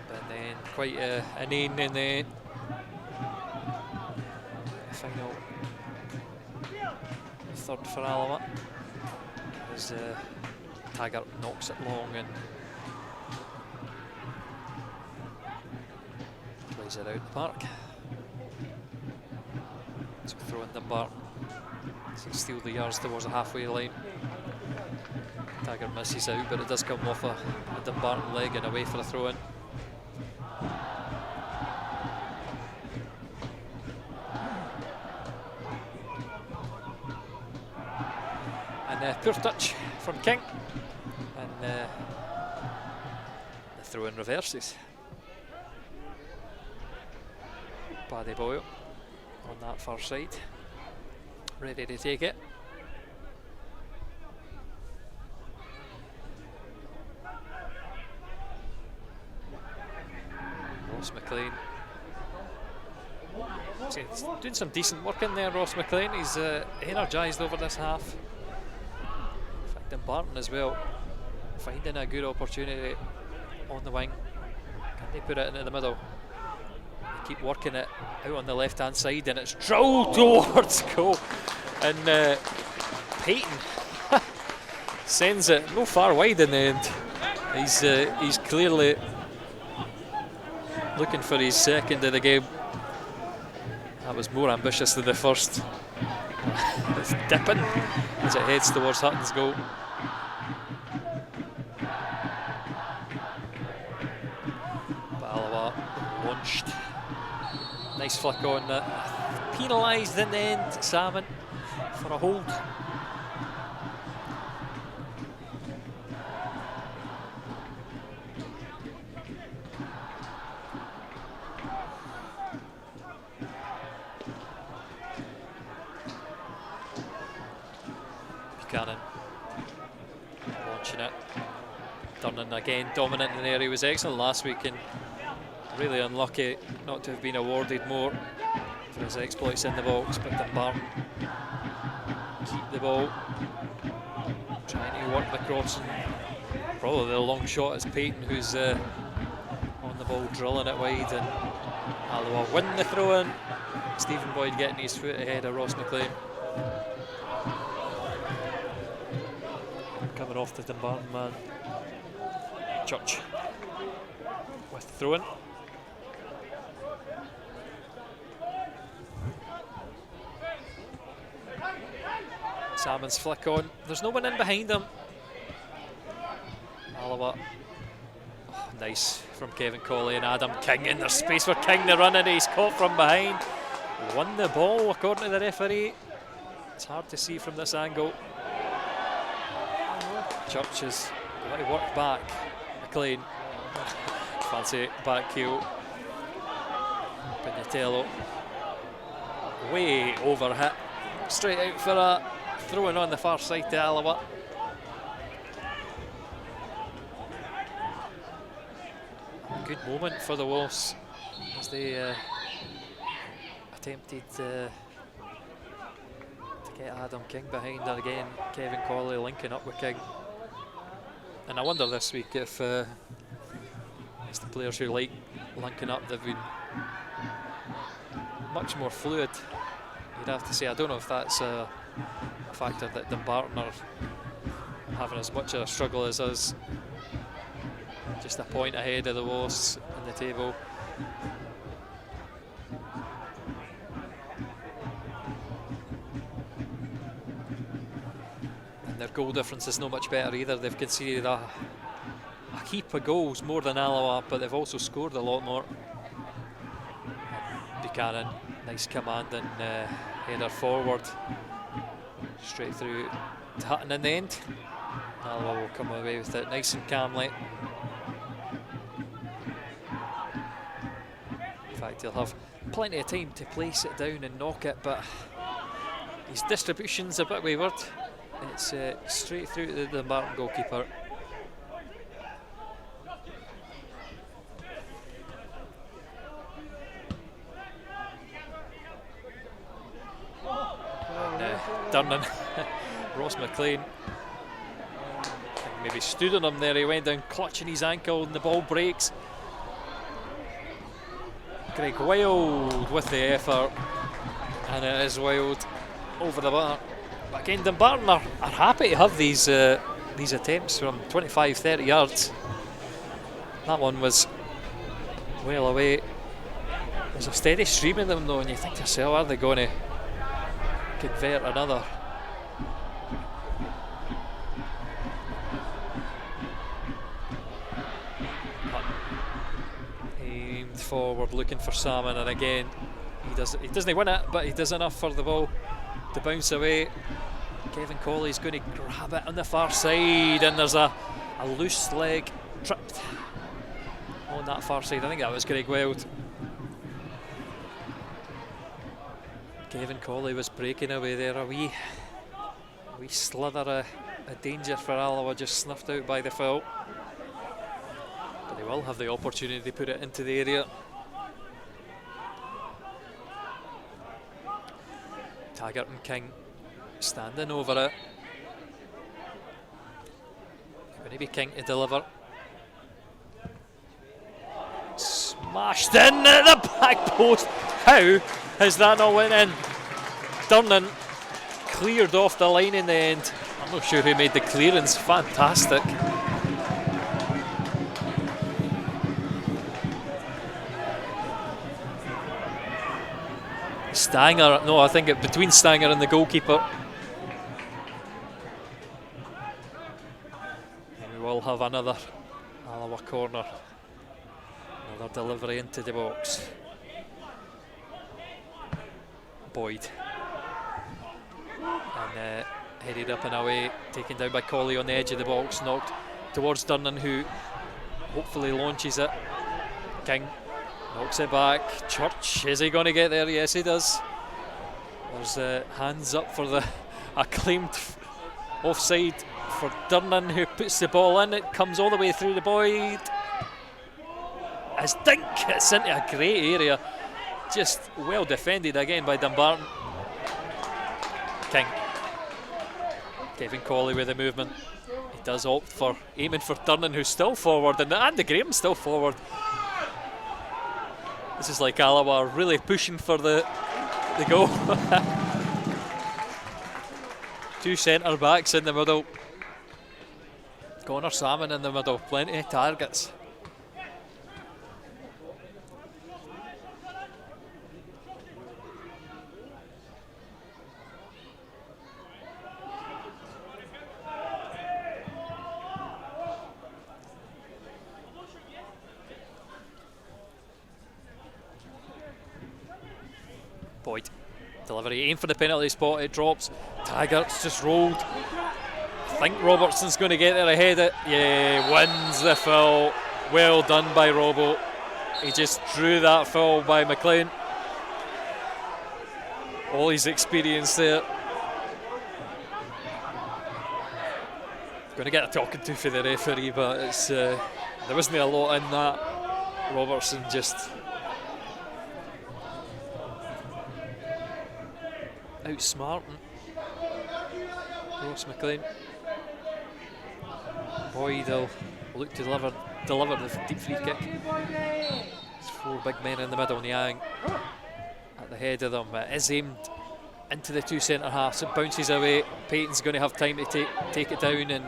But then quite inane in the final third for Alloa, as Taggart knocks it long and plays it out the park. So throw in Dumbarton, so steal the yards towards the halfway line. Taggart misses out, but it does come off a Dumbarton leg and away for a throw in. And poor touch from King, and the throw in reverses. Paddy Boyle on that far side, ready to take it. Ross McLean, he's doing some decent work in there. Ross McLean, he's energised over this half. In fact, Dumbarton as well, finding a good opportunity on the wing. Can they put it into the middle? Keep working it out on the left hand side, and it's drilled towards goal, and Payton sends it no far wide in the end. He's clearly looking for his second of the game. That was more ambitious than the first. It's dipping as it heads towards Hutton's goal. But Alloa launched. Nice flick on that. Penalised in the end, Salmon, for a hold. Buchanan launching it. Durnan again dominant in there. He was excellent last week and really unlucky not to have been awarded more for his exploits in the box, but Dumbarton keep the ball, trying to work the cross, and probably the long shot is Payton who's on the ball, drilling it wide, and Alloa win the throw in. Stephen Boyd getting his foot ahead of Ross McLean. Coming off the Dumbarton man, Church with the throw in. Salmon's flick on. There's no one in behind him. Alloa. Oh, nice from Kevin Colley and Adam King. And there's space for King to run in. He's caught from behind. Won the ball according to the referee. It's hard to see from this angle. Church has got to work back. McLean. Fancy back heel. Pignatello. Way over hit. Straight out for a throw-in on the far side to Alloa. Good moment for the Wolves as they attempted to get Adam King behind, and again Kevin Colley linking up with King. And I wonder this week if it's the players who like linking up, they've been much more fluid, you'd have to say. I don't know if that's a factor that Dumbarton are having as much of a struggle as us. Just a point ahead of the Wolves in the table. And their goal difference is no much better either. They've conceded a heap of goals, more than Alloa, but they've also scored a lot more. Buchanan, nice command and header forward. Straight through to Hutton in the end. Alloa will come away with it nice and calmly. In fact, he'll have plenty of time to place it down and knock it, but his distribution's a bit wayward. It's straight through to the Dumbarton goalkeeper. Durnan, Ross McLean, maybe stood on him there. He went down clutching his ankle and the ball breaks. Greg Wild with the effort, and it is Wild over the bar. But again, Dumbarton are happy to have these attempts from 25-30 yards. That one was well away. There's a steady stream in them though, and you think to yourself, are they going to convert another? Aimed forward, looking for Salmon, and again he doesn't win it, but he does enough for the ball to bounce away. Kevin Colley's going to grab it on the far side, and there's a loose leg tripped on that far side. I think that was Greg Wild. Kevin Colley was breaking away there. A wee slither of danger for Alloa, just snuffed out by the foul. But they will have the opportunity to put it into the area. Taggart and King standing over it. Going to be King to deliver. Smashed in at the back post. How has that not went in? Durnan cleared off the line in the end. I'm not sure who made the clearance. Fantastic. Stanger, no, I think between Stanger and the goalkeeper. And we will have another Alloa corner. Another delivery into the box. Boyd. And headed up and away, taken down by Colley on the edge of the box, knocked towards Durnan, who hopefully launches it. King knocks it back. Church, is he going to get there? Yes, he does. There's hands up for the acclaimed offside for Durnan, who puts the ball in. It comes all the way through the Boyd. As Dink hits into a great area. Just well defended again by Dumbarton. King. Kevin Colley with the movement. He does opt for aiming for Durnan, who's still forward, and Andy Graham's still forward. This is like Alloa really pushing for the goal. Two centre backs in the middle. Connor Salmon in the middle. Plenty of targets. Boyd, delivery, aim for the penalty spot, it drops. Taggart's just rolled. I think Robertson's going to get there ahead of it. Yeah, wins the foul. Well done by Robbo. He just drew that foul by McLean. All his experience there. Going to get a talking to for the referee, but it's there wasn't a lot in that. Robertson just outsmarting Ross McLean. Boyd will look to deliver the deep free kick. There's four big men in the middle, Niang at the head of them. It is aimed into the two centre halves. It bounces away. Payton's going to have time to take it down, and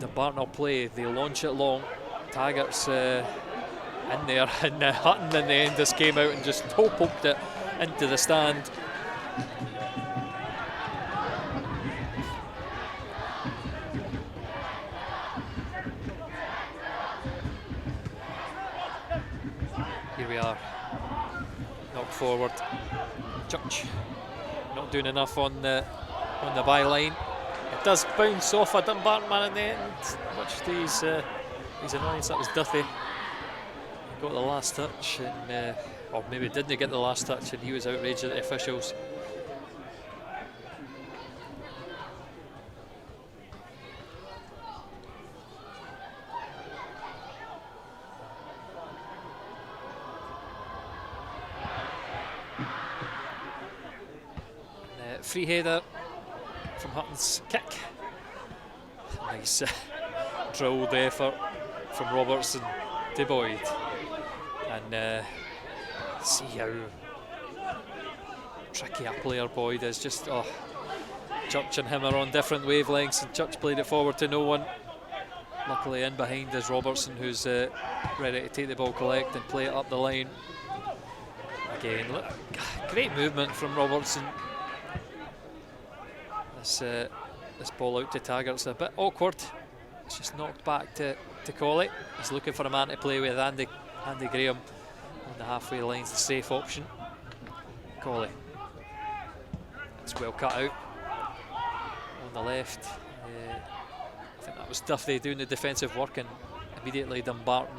Dumbarton will play. They launch it long. Taggart's in there, and Hutton in the end just came out and just toe poked it into the stand. Here we are, knocked forward. Church not doing enough on the byline. It does bounce off a Dumbarton man in the end, much to his annoyance. That was Duffy. He got the last touch, and or maybe didn't get the last touch, and he was outraged at the officials. free header from Hutton's kick. Nice drilled effort from Robertson to Boyd. And see how tricky a player Boyd is. Just, Church and him are on different wavelengths, and Church played it forward to no one. Luckily in behind is Robertson, who's ready to take the ball, collect and play it up the line. Again, look, great movement from Robertson. This ball out to Taggart's a bit awkward. It's just knocked back to Colley. He's looking for a man to play with. Andy Graham on the halfway line's the safe option. Colley. It's well cut out on the left. I think that was Duffy doing the defensive work, and immediately Dumbarton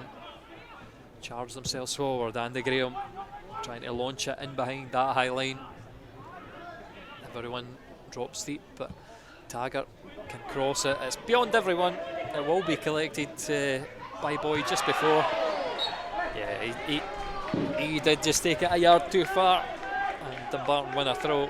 charged themselves forward. Andy Graham trying to launch it in behind that high line. Everyone drops deep, but Taggart can cross it. It's beyond everyone. It will be collected by Boyd just before. Yeah, he did just take it a yard too far, and Dumbarton win a throw.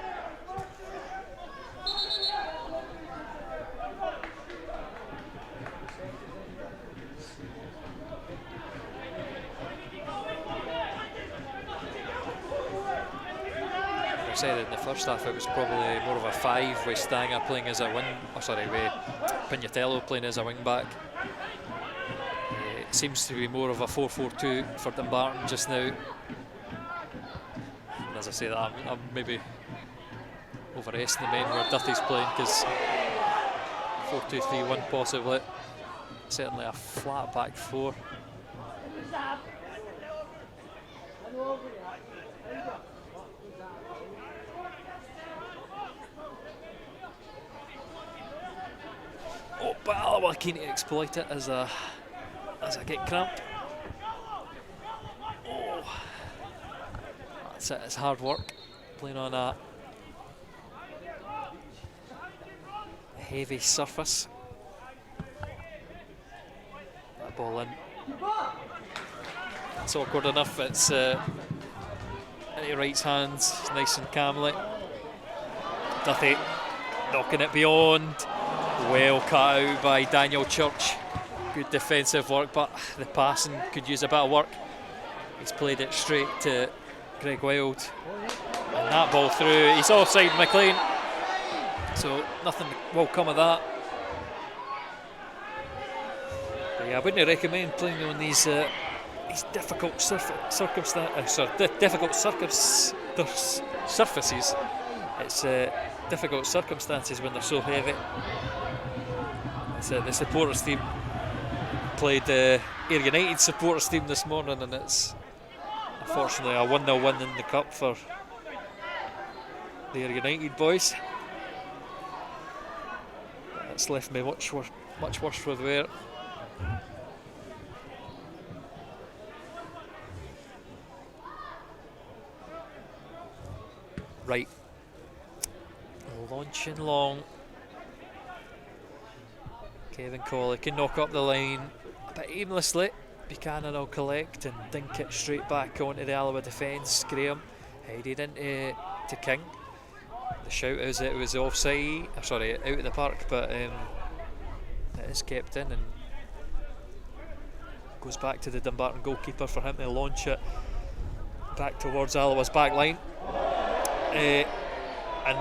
Said in the first half it was probably more of a 5 with Stanger playing as a wing, with Pignatello playing as a wing back. It seems to be more of a 4-4-2 for Dumbarton just now. And as I say that, I'm maybe overestimating where Duthie's playing, because 4-2-3-1 possibly. Certainly a flat back 4. Oh, but Alloa keen to exploit it as I get cramp. Oh, that's it. It's hard work playing on a heavy surface. That ball in. It's awkward enough. It's into Wright's hands, nice and calmly. Duthie knocking it beyond. Well cut out by Daniel Church. Good defensive work, but the passing could use a bit of work. He's played it straight to Greg Wild, and that ball through. He's offside, McLean, so nothing will come of that. But yeah, I wouldn't recommend playing on these difficult surfaces. It's difficult circumstances when they're so heavy. The supporters team played Ayr United supporters team this morning, and it's unfortunately a 1-0 win in the cup for the Ayr United boys. It's left me much worse for the wear. Right, launching long. Kevin Colley can knock up the line a bit aimlessly. Buchanan will collect and dink it straight back onto the Alloa defence. Graham headed into King. The shout is it was offside, out of the park, but it is kept in and goes back to the Dumbarton goalkeeper for him to launch it back towards Alloa's back line. And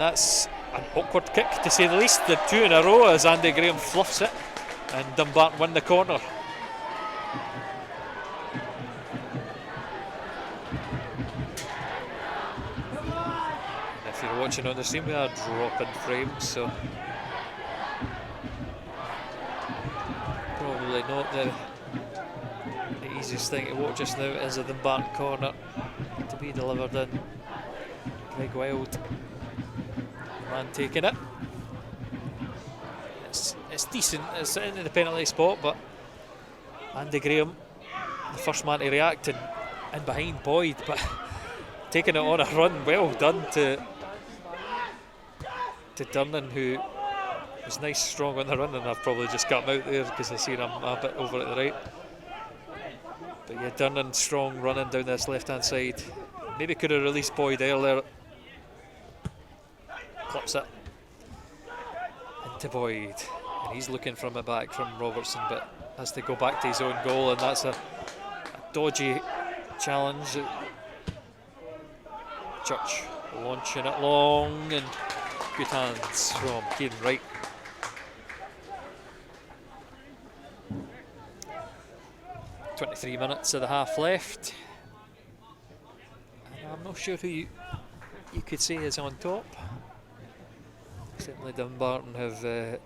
that's an awkward kick to say the least. The 2 in a row as Andy Graham fluffs it and Dumbarton win the corner. If you're watching on the stream, we are dropping frames, so probably not the easiest thing to watch just now. Is a Dumbarton corner to be delivered in. Greg Wild, the man taking it. It's decent, it's into the penalty spot, but Andy Graham, the first man to react and in behind Boyd, but taking it on a run. Well done to Durnan, who was nice, strong on the run, and I've probably just got him out there because I see him a bit over at the right. But yeah, Durnan strong running down this left hand side. Maybe could have released Boyd earlier. clips it into Boyd, and he's looking from it back from Robertson, but has to go back to his own goal, and that's a dodgy challenge. Church launching it long, and good hands from Kieran Wright. .23 of the half left, and I'm not sure who you could say is on top. Certainly Dumbarton have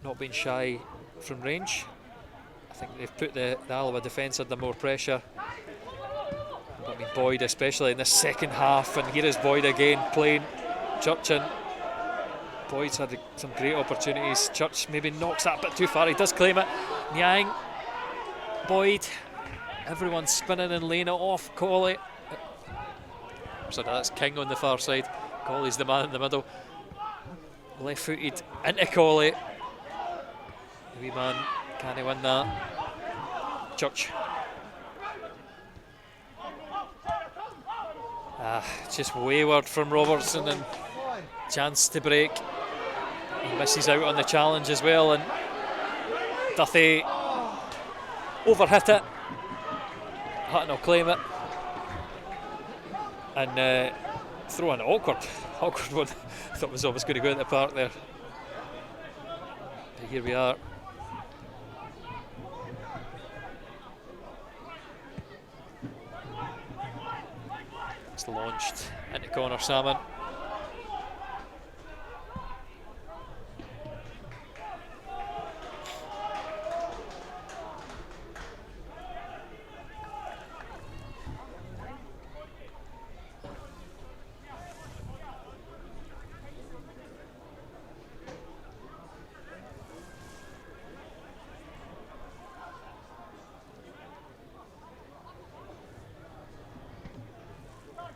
not been shy from range. I think they've put the Alloa defence under more pressure. I mean, Boyd especially in the second half, and here is Boyd again playing Church in. Boyd's had some great opportunities. Church maybe knocks that a bit too far, he does claim it. Nyang, Boyd, everyone spinning and laying it off. Colley, so that's King on the far side. Colley's the man in the middle. Left footed into Colley. The wee man, can he win that? Church. Just wayward from Robertson, and chance to break. He misses out on the challenge as well, and Duthie overhit it. Hutton will claim it, and throw an awkward one. I thought it was almost going to go in the park there. But here we are. It's launched into Connor Salmon.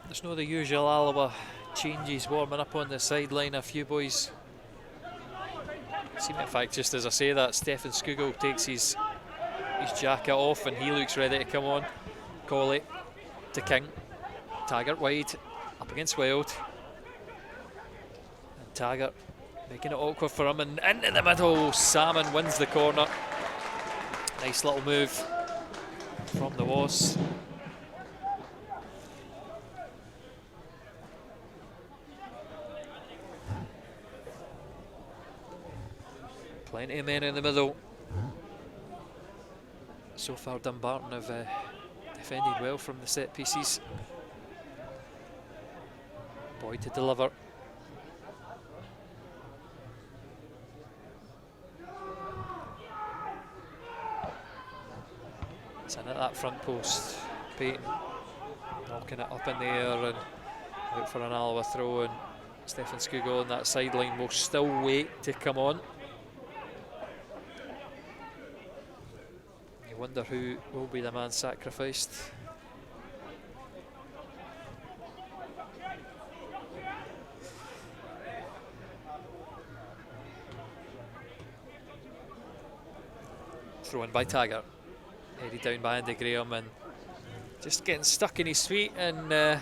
There's no the usual Alloa changes warming up on the sideline. A few boys seem, in fact, just as I say that, Stefan Skugel takes his jacket off and he looks ready to come on. Colley to King. Taggart wide, up against Wild. And Taggart making it awkward for him, and into the middle. Salmon wins the corner. Nice little move from the Wasps. Plenty of men in the middle. So far Dumbarton have defended well from the set pieces. Boyd to deliver. It's in at that front post. Payton knocking it up in the air and out for an Alloa throw, and Stefan Skugel on that sideline will still wait to come on. You wonder who will be the man sacrificed. Thrown by Taggart, headed down by Andy Graham, and just getting stuck in his feet, and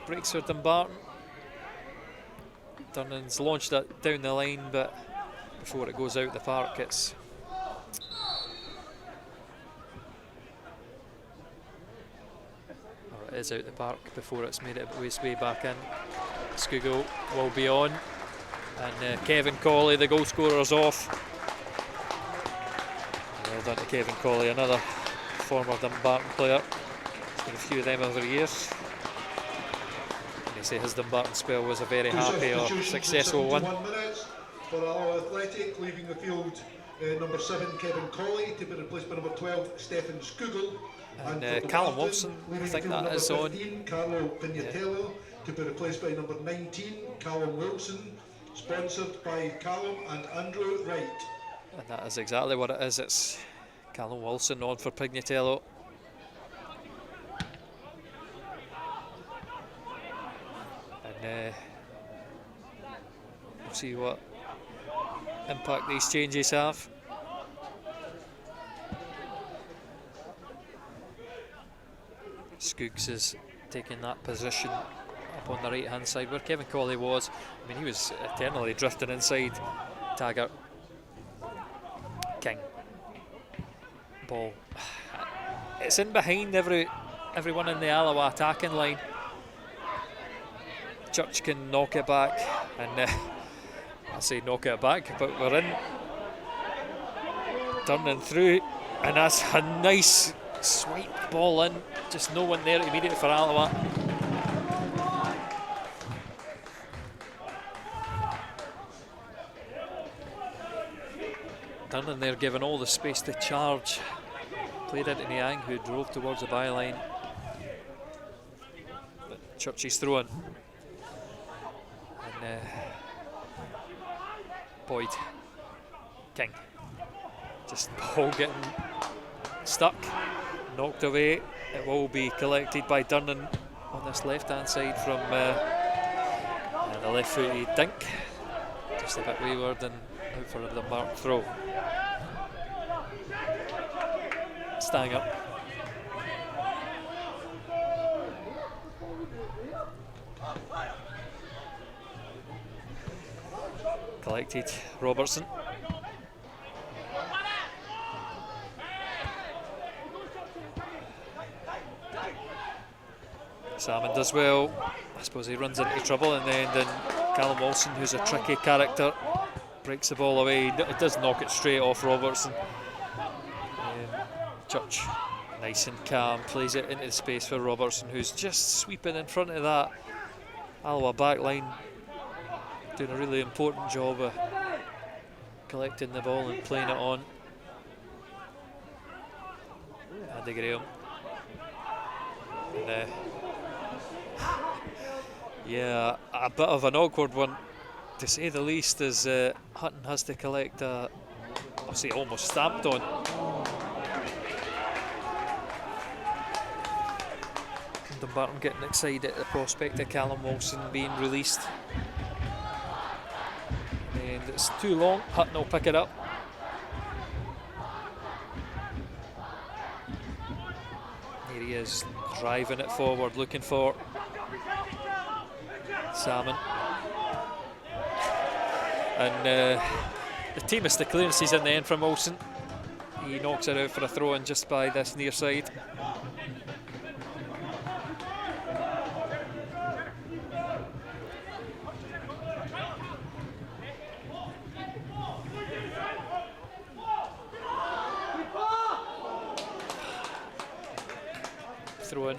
breaks for Dumbarton. Durnan's launched that down the line, but before it goes out the park, it's is out the park before it's made its way back in. Skugel will be on, and Kevin Colley, the goal scorer, is off. Well done to Kevin Colley, another former Dumbarton player. There's been a few of them over the years. And they say his Dumbarton spell was a very happy or successful one. 1 minute for Alloa Athletic, leaving the field number 7 Kevin Colley to be replaced by number 12 Stefan Skugel. And Callum Wilson, I think that is on. Carlo Pignatello to be replaced by number 19 Callum Wilson, sponsored by Callum and Andrew Wright. And that is exactly what it is. It's Callum Wilson on for Pignatello. And we'll see what impact these changes have. Skooks is taking that position up on the right hand side where Kevin Colley was. I mean, he was eternally drifting inside Taggart. King. Ball. It's in behind everyone in the Alloa attacking line. Church can knock it back, and I say knock it back, but we're in. Turning through, and that's a nice swipe ball in. Just no one there immediately for Alloa. Durnan there given all the space to charge. Played into Niang, who drove towards the byline. Churchy's throwing. And Boyd. King. Just ball getting stuck, knocked away. It will be collected by Durnan on this left-hand side from the left-footed dink. Just a bit wayward and out for the mark throw. Stanger. Collected, Robertson. Salmon does well. I suppose he runs into trouble in the end, and Callum Wilson, who's a tricky character, breaks the ball away. It does knock it straight off Robertson. Church, nice and calm, plays it into the space for Robertson, who's just sweeping in front of that Alloa back line, doing a really important job of collecting the ball and playing it on. Andy Graham. And, yeah, a bit of an awkward one, to say the least, as Hutton has to collect a, I'll say almost stamped on. Dumbarton getting excited at the prospect of Callum Wilson being released. And it's too long, Hutton will pick it up. Here he is, driving it forward, looking for Salmon. And the teamist the clearances in the end from Wilson. He knocks it out for a throw in just by this near side. Throw in.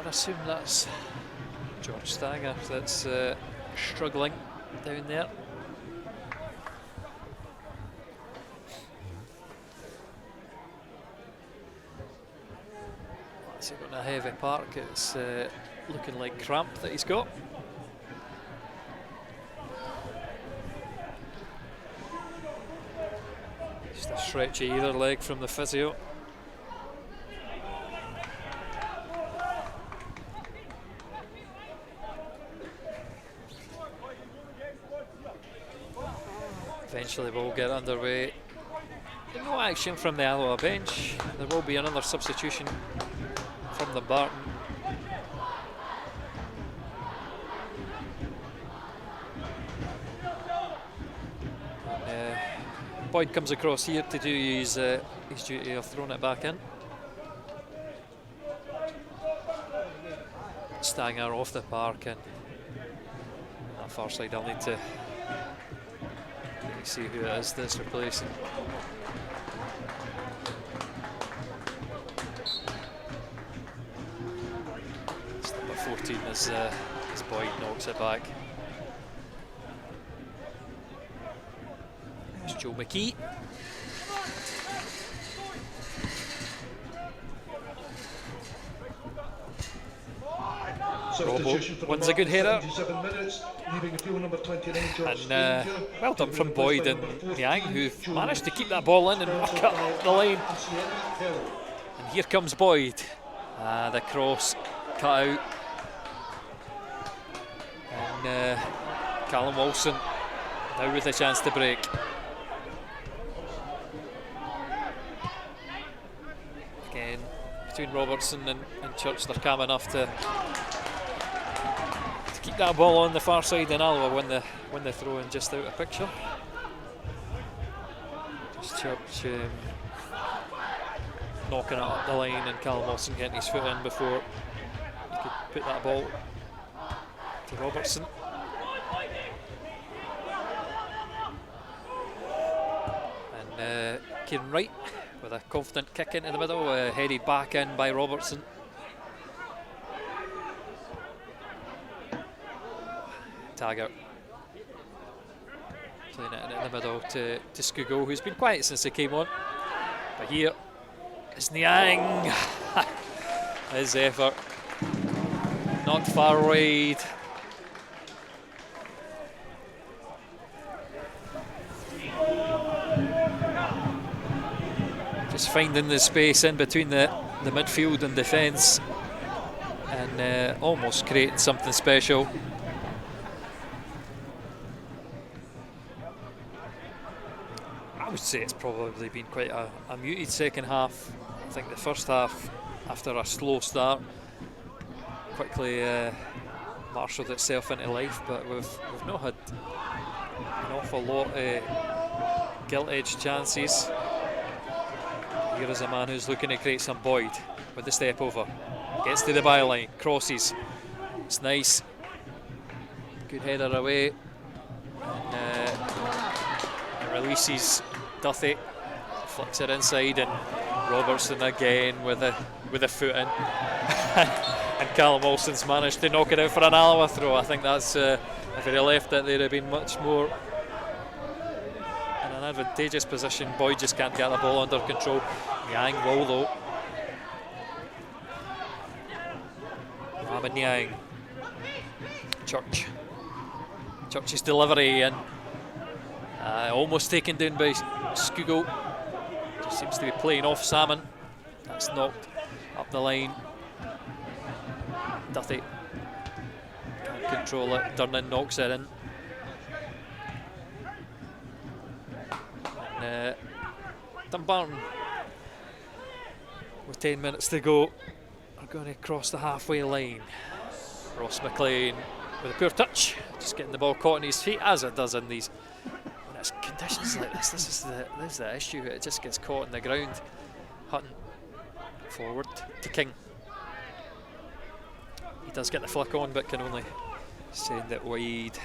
I'd assume that's George Stanger that's struggling down there. That's got a heavy park. It's looking like cramp that he's got. Just a stretch of either leg from the physio. Eventually we'll get underway. No action from the Alloa bench. There will be another substitution from Dumbarton. Boyd comes across here to do his duty of throwing it back in. Stanger off the park, and on that far side I'll need to see who it is that's replacing. It's number 14 as Boyd knocks it back. There's Joe McKee. Substitution for wins a good header. 77 minutes, leaving the field number 29, George And well done from Boyd and Niang, who've managed to keep that ball in and work up the line. And here comes Boyd. The cross cut out. And Callum Wilson now with a chance to break. Again, between Robertson and Church, they're calm enough to keep that ball on the far side, and Alloa when they throw in just out of picture. Just Church knocking it up the line, and Callum Wilson getting his foot in before he could put that ball to Robertson. And Kieran Wright with a confident kick into the middle, headed back in by Robertson. Taggart playing it in the middle to Skugo, who's been quiet since he came on. But here is Niang. His effort, not far wide. Just finding the space in between the midfield and defence, and almost creating something special. I would say it's probably been quite a muted second half. I think the first half, after a slow start, quickly marshalled itself into life, but we've not had an awful lot of gilt-edged chances. Here is a man who's looking to create some. Boyd with the step over, gets to the byline, crosses, it's nice, good header away, and releases Duthie, flicks it inside, and Robertson again with a foot in. And Callum Wilson's managed to knock it out for an Alloa throw. I think that's if he'd have left it, they'd have been much more in an advantageous position. Boyd just can't get the ball under control. Niang will though. Mohamed Niang. Church's delivery, and almost taken down by Skugo. Just seems to be playing off Salmon. That's knocked up the line. Duthie can't control it. Durnan knocks it in. And Dumbarton, with 10 minutes to go, are going to cross the halfway line. Ross McLean with a poor touch, just getting the ball caught on his feet, as it does in these. When it's conditions like this, this is the issue. It just gets caught on the ground. Hutton forward to King. He does get the flick on, but can only send it wide.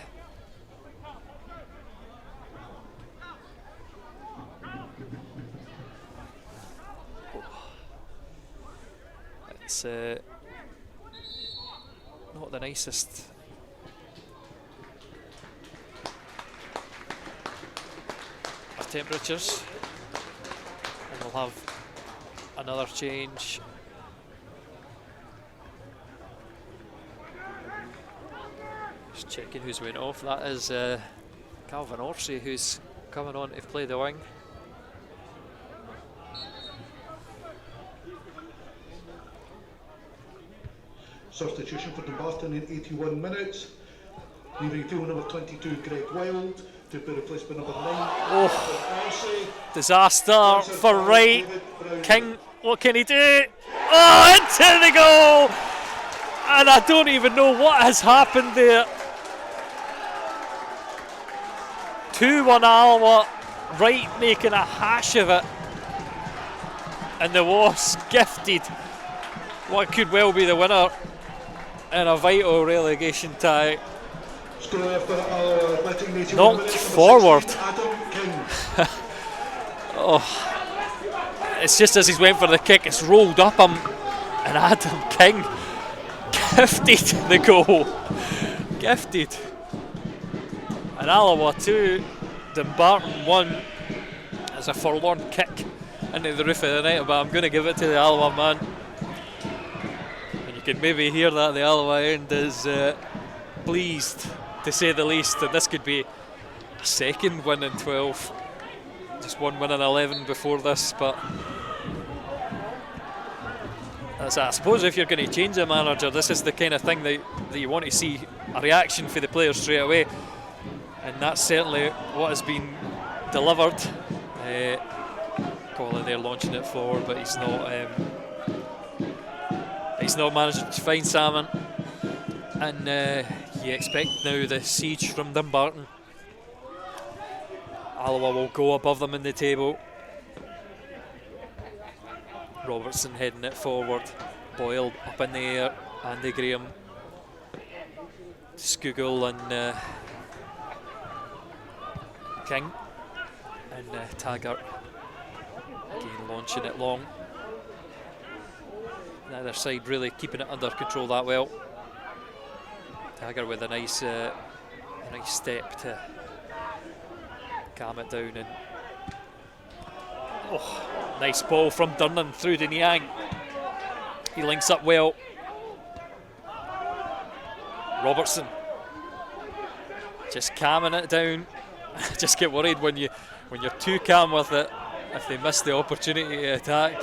It's not the nicest of temperatures, and we'll have another change. Just checking who's went off. That is Calvin Orsi, who's coming on to play the wing. Substitution for Dumbarton in 81 minutes, leaving field number 22 Greg Wild to be replaced by number 9. Oh, disaster for Wright. King, what can he do? Oh, into the goal! And I don't even know what has happened there. 2-1 Alloa, Wright making a hash of it, and the Wasps gifted what could well be the winner in a vital relegation tie. Knocked forward. Oh, it's just as he's went for the kick, it's rolled up him, and Adam King gifted the goal. Gifted. And Alloa 2, Dumbarton 1. It's a forlorn kick into the roof of the net, but I'm going to give it to the Alloa man. can maybe hear that the Alloa end is pleased, to say the least, and this could be a second win in 12. Just one win in 11 before this, but that's, I suppose if you're going to change a manager, this is the kind of thing that you want to see, a reaction for the players straight away, and that's certainly what has been delivered. Colin there launching it forward, but he's not managed to find Salmon, and you expect now the siege from Dumbarton. Alloa will go above them in the table. Robertson heading it forward. Boyle up in the air. Andy Graham. Skugel and King. And Taggart again launching it long. Neither side really keeping it under control that well. Taggart with a nice step to calm it down, and nice ball from Durnan through to Niang. He links up well. Robertson just calming it down. Just get worried when you're too calm with it, if they miss the opportunity to attack.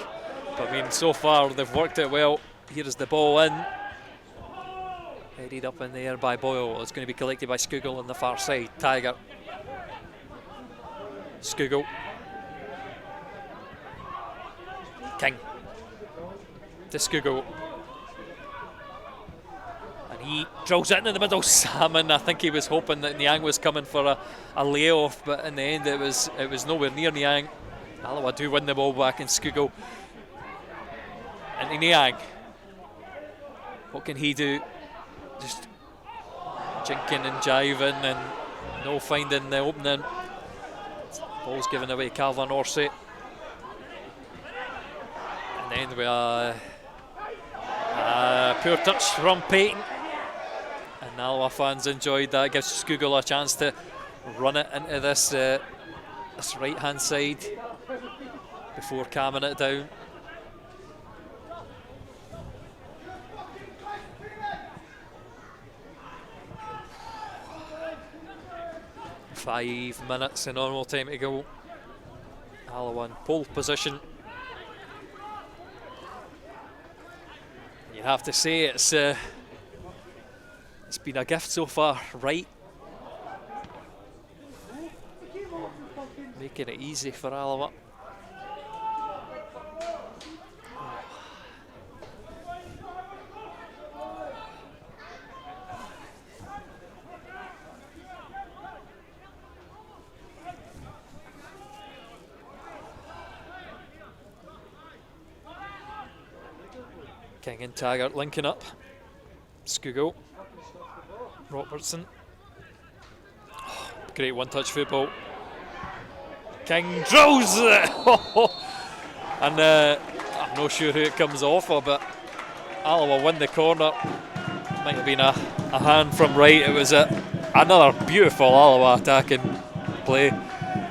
But I mean, so far they've worked it well. Here is the ball in. Headed up in the air by Boyle. It's going to be collected by Skugel on the far side. Tiger. Skugel. King. To Skugel. And he drills it into the middle. Salmon, I think he was hoping that Niang was coming for a layoff, but in the end it was nowhere near Niang. Alloa do win the ball back, and Skugel into Niang. What can he do? Just jinking and jiving and no finding the opening. Ball's given away to Calvin Orsi. And then we are poor touch from Payton. And Alloa fans enjoyed that. Gives Skugel a chance to run it into this right hand side before calming it down. Five minutes in normal time to go. Alloa in pole position. You have to say it's been a gift so far, right? Making it easy for Alloa. King and Taggart linking up. Skugel. Robertson. Oh, great one-touch football. King drills it! And I'm not sure who it comes off of, but Alloa win the corner. Might have been a hand from right. It was another beautiful Alloa attacking play,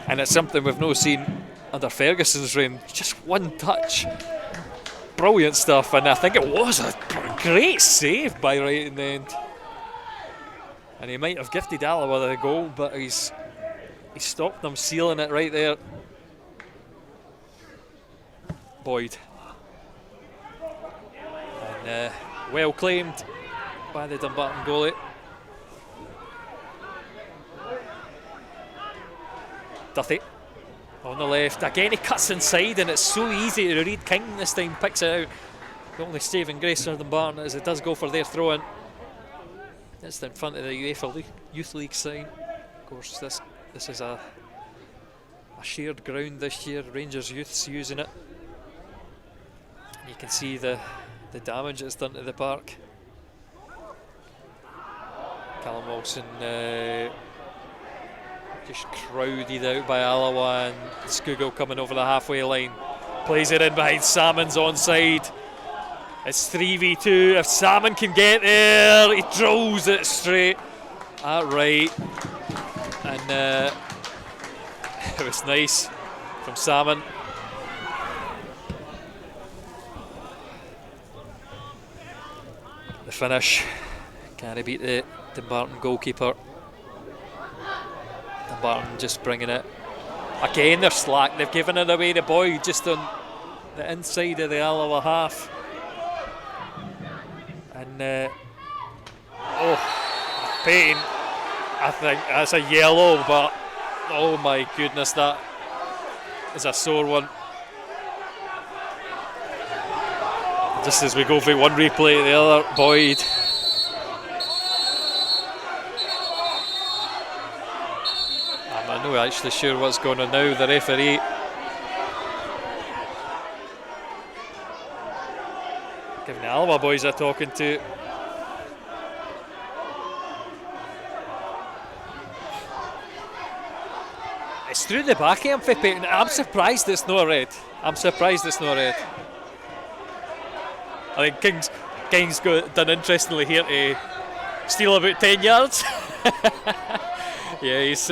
and it's something we've not seen under Ferguson's reign. Just one touch. Brilliant stuff, and I think it was a great save by Wright in the end. And he might have gifted Alloa the goal, but he stopped them sealing it right there. Boyd. And well claimed by the Dumbarton goalie. Duthie on the left. Again, he cuts inside, and it's so easy to read. King this time picks it out. The only saving grace for Dumbarton is it does go for their throw in. It's in front of the UEFA Youth League sign. Of course, this is a shared ground this year. Rangers Youth's using it. You can see the damage it's done to the park. Callum Wilson just crowded out by Alloa, and Skugel coming over the halfway line. Plays it in behind Salmon's onside. It's 3v2. If Salmon can get there, he drills it straight at right. And it was nice from Salmon. the finish. Can he beat the Dumbarton goalkeeper? Dumbarton just bringing it. Again, they're slack. They've given it away to Boyd just on the inside of the Alloa half. And Payne, I think that's a yellow, but oh my goodness, that is a sore one. Just as we go from one replay to the other, Boyd. I'm not actually sure what's going on now. The referee. Giving the Alloa boys a talking to. It's through the back of him for Payton. I'm surprised it's not red. I think King's done interestingly here to steal about 10 yards. Yeah, he's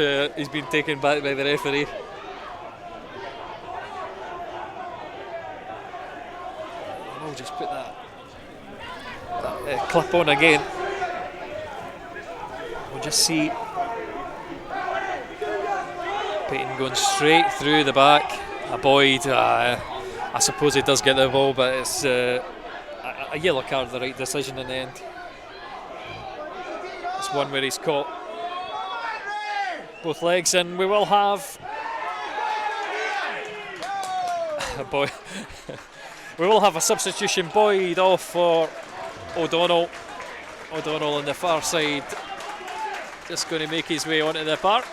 been taken back by the referee. We'll just put that clip on again. We'll just see Payton going straight through the back. Boyd, I suppose he does get the ball, but it's a yellow card, the right decision in the end. It's one where he's caught both legs, and we will have we will have a substitution. Boyd off for O'Donnell. O'Donnell on the far side, just going to make his way onto the park.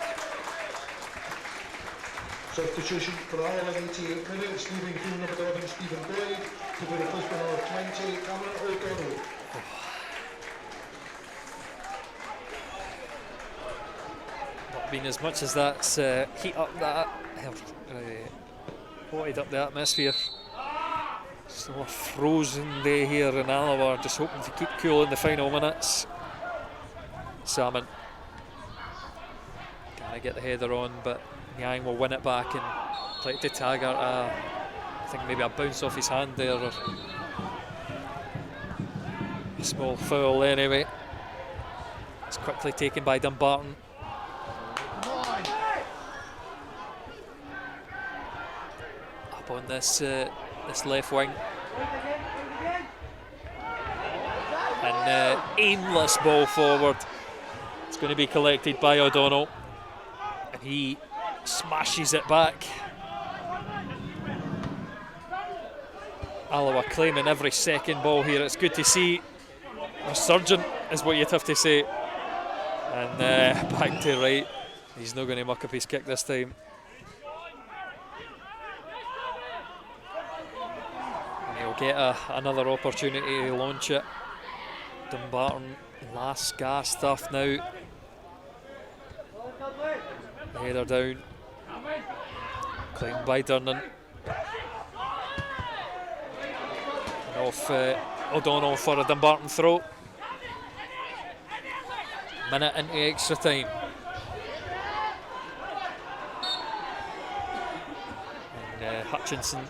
Substitution for Alloa, 88 minutes, leaving through number 11 Stephen Boyd to be replaced by number 20 Cameron O'Donnell. Not been as much as that's heat up that, hotted up the atmosphere. Still a frozen day here in Alloa, just hoping to keep cool in the final minutes. Salmon can't get the header on, but Yang will win it back and try to tag her. I think maybe a bounce off his hand there, or a small foul anyway. It's quickly taken by Dumbarton. Up on this left wing. And aimless ball forward. It's going to be collected by O'Donnell. And he smashes it back. Alloa claiming every second ball here. It's good to see. Resurgent is what you'd have to say. And back to right. He's not going to muck up his kick this time. And he'll get another opportunity to launch it. Dumbarton, last gasp stuff now. Header down. Claimed by Durnan. And off O'Donnell for a Dumbarton throw. Minute into extra time. And Hutchinson.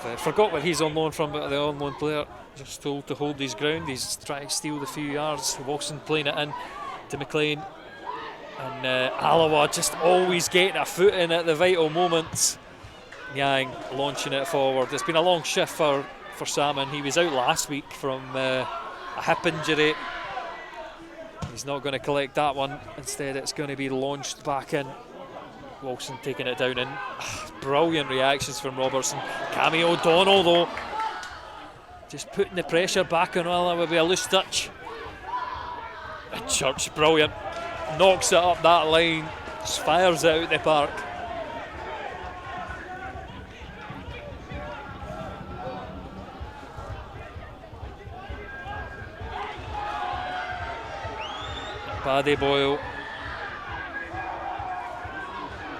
I've forgot where he's on loan from, but the on loan player just told to hold his ground. He's trying to steal the few yards. Wilson playing it in to McLean. And Alloa just always getting a foot in at the vital moments. Yang launching it forward. It's been a long shift for Salmon. He was out last week from a hip injury. He's not going to collect that one. Instead, it's going to be launched back in. Wilson taking it down in. Brilliant reactions from Robertson. Cammy O'Donnell though, just putting the pressure back on Alloa with a loose touch. And Church, brilliant. Knocks it up that line, just fires it out the park. Paddy Boyle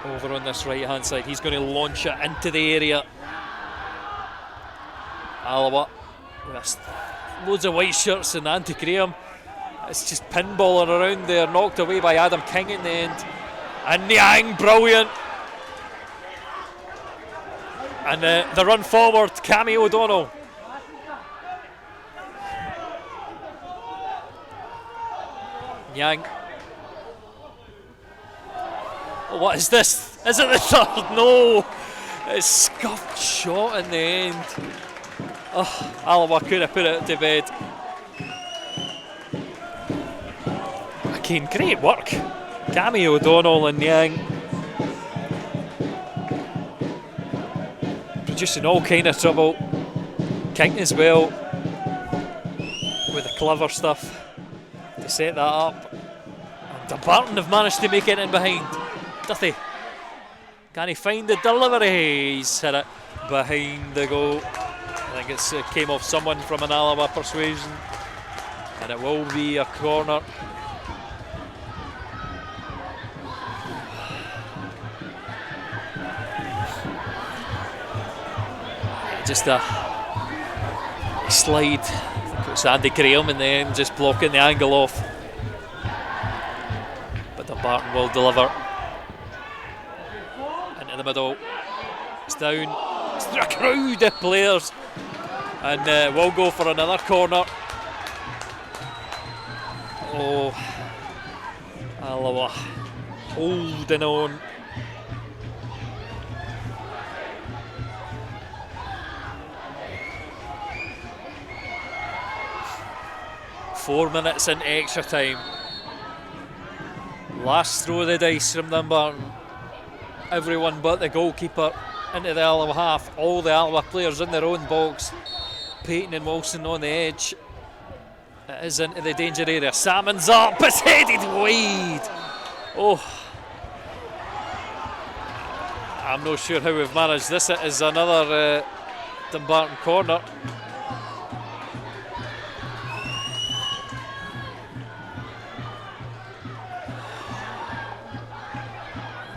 over on this right hand side. He's going to launch it into the area. Alloa with loads of white shirts and Andy Graham. It's just pinballing around there, knocked away by Adam King in the end. And Niang, brilliant. And the run forward, Cammy O'Donnell. Yang. Oh, what is this? Is it the third? No! It's scuffed shot in the end. Oh, Alloa could have put it to bed. Again, great work. Cammy O'Donnell and Yang producing all kind of trouble. King as well with the clever stuff to set that up. And Dumbarton have managed to make it in behind. Does he? Can he find the delivery? He's hit it behind the goal. I think it came off someone from an Alloa persuasion, and it will be a corner. Just a slide. I think it was Andy Graham in the end, just blocking the angle off. But Dumbarton will deliver. Into the middle. It's down. It's through a crowd of players. And we'll go for another corner. Oh, Alloa holding on. Four minutes into extra time. Last throw of the dice from Dumbarton. Everyone but the goalkeeper into the Alloa half. All the Alloa players in their own box. Payton and Wilson on the edge. It is into the danger area. Salmon's up. It's headed wide. Oh. I'm not sure how we've managed this. It is another Dumbarton corner.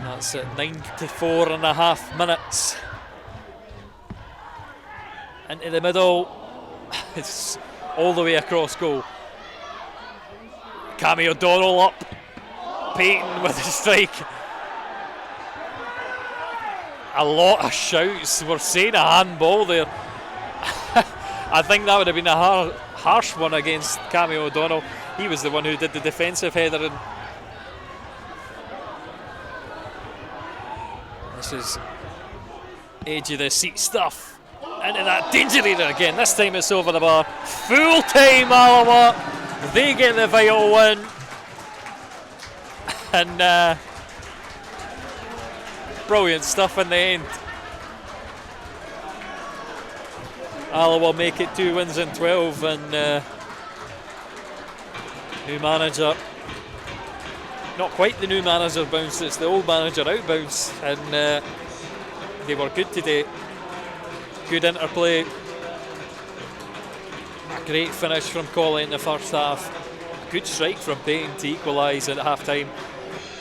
That's at 94 and a half minutes. Into the middle. It's all the way across goal. Cammy O'Donnell up. Payton with a strike. A lot of shouts. We're saying a handball there. I think that would have been a harsh one against Cammy O'Donnell. He was the one who did the defensive header. And this is edge of the seat stuff. Into that danger area again. This time it's over the bar. Full time Alloa. They get the vital win. And brilliant stuff in the end. Alloa make it 2 wins in 12, and new manager. Not quite the new manager bounce, it's the old manager out bounce, and they were good today. Good interplay. A great finish from Colley in the first half. A good strike from Payton to equalise at half time.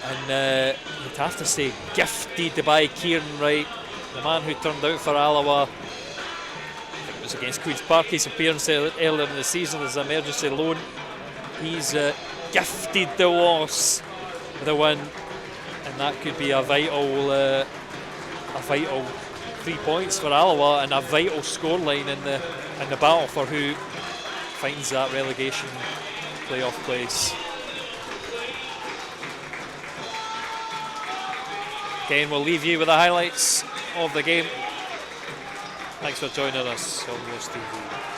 And you'd have to say gifted by Kieran Wright, the man who turned out for Alloa. I think it was against Queen's Park, his appearance earlier in the season as an emergency loan. He's gifted the loss the win, and that could be a vital 3 points for Alloa and a vital scoreline in the battle for who finds that relegation playoff place. Again, we'll leave you with the highlights of the game. Thanks for joining us on Roast TV.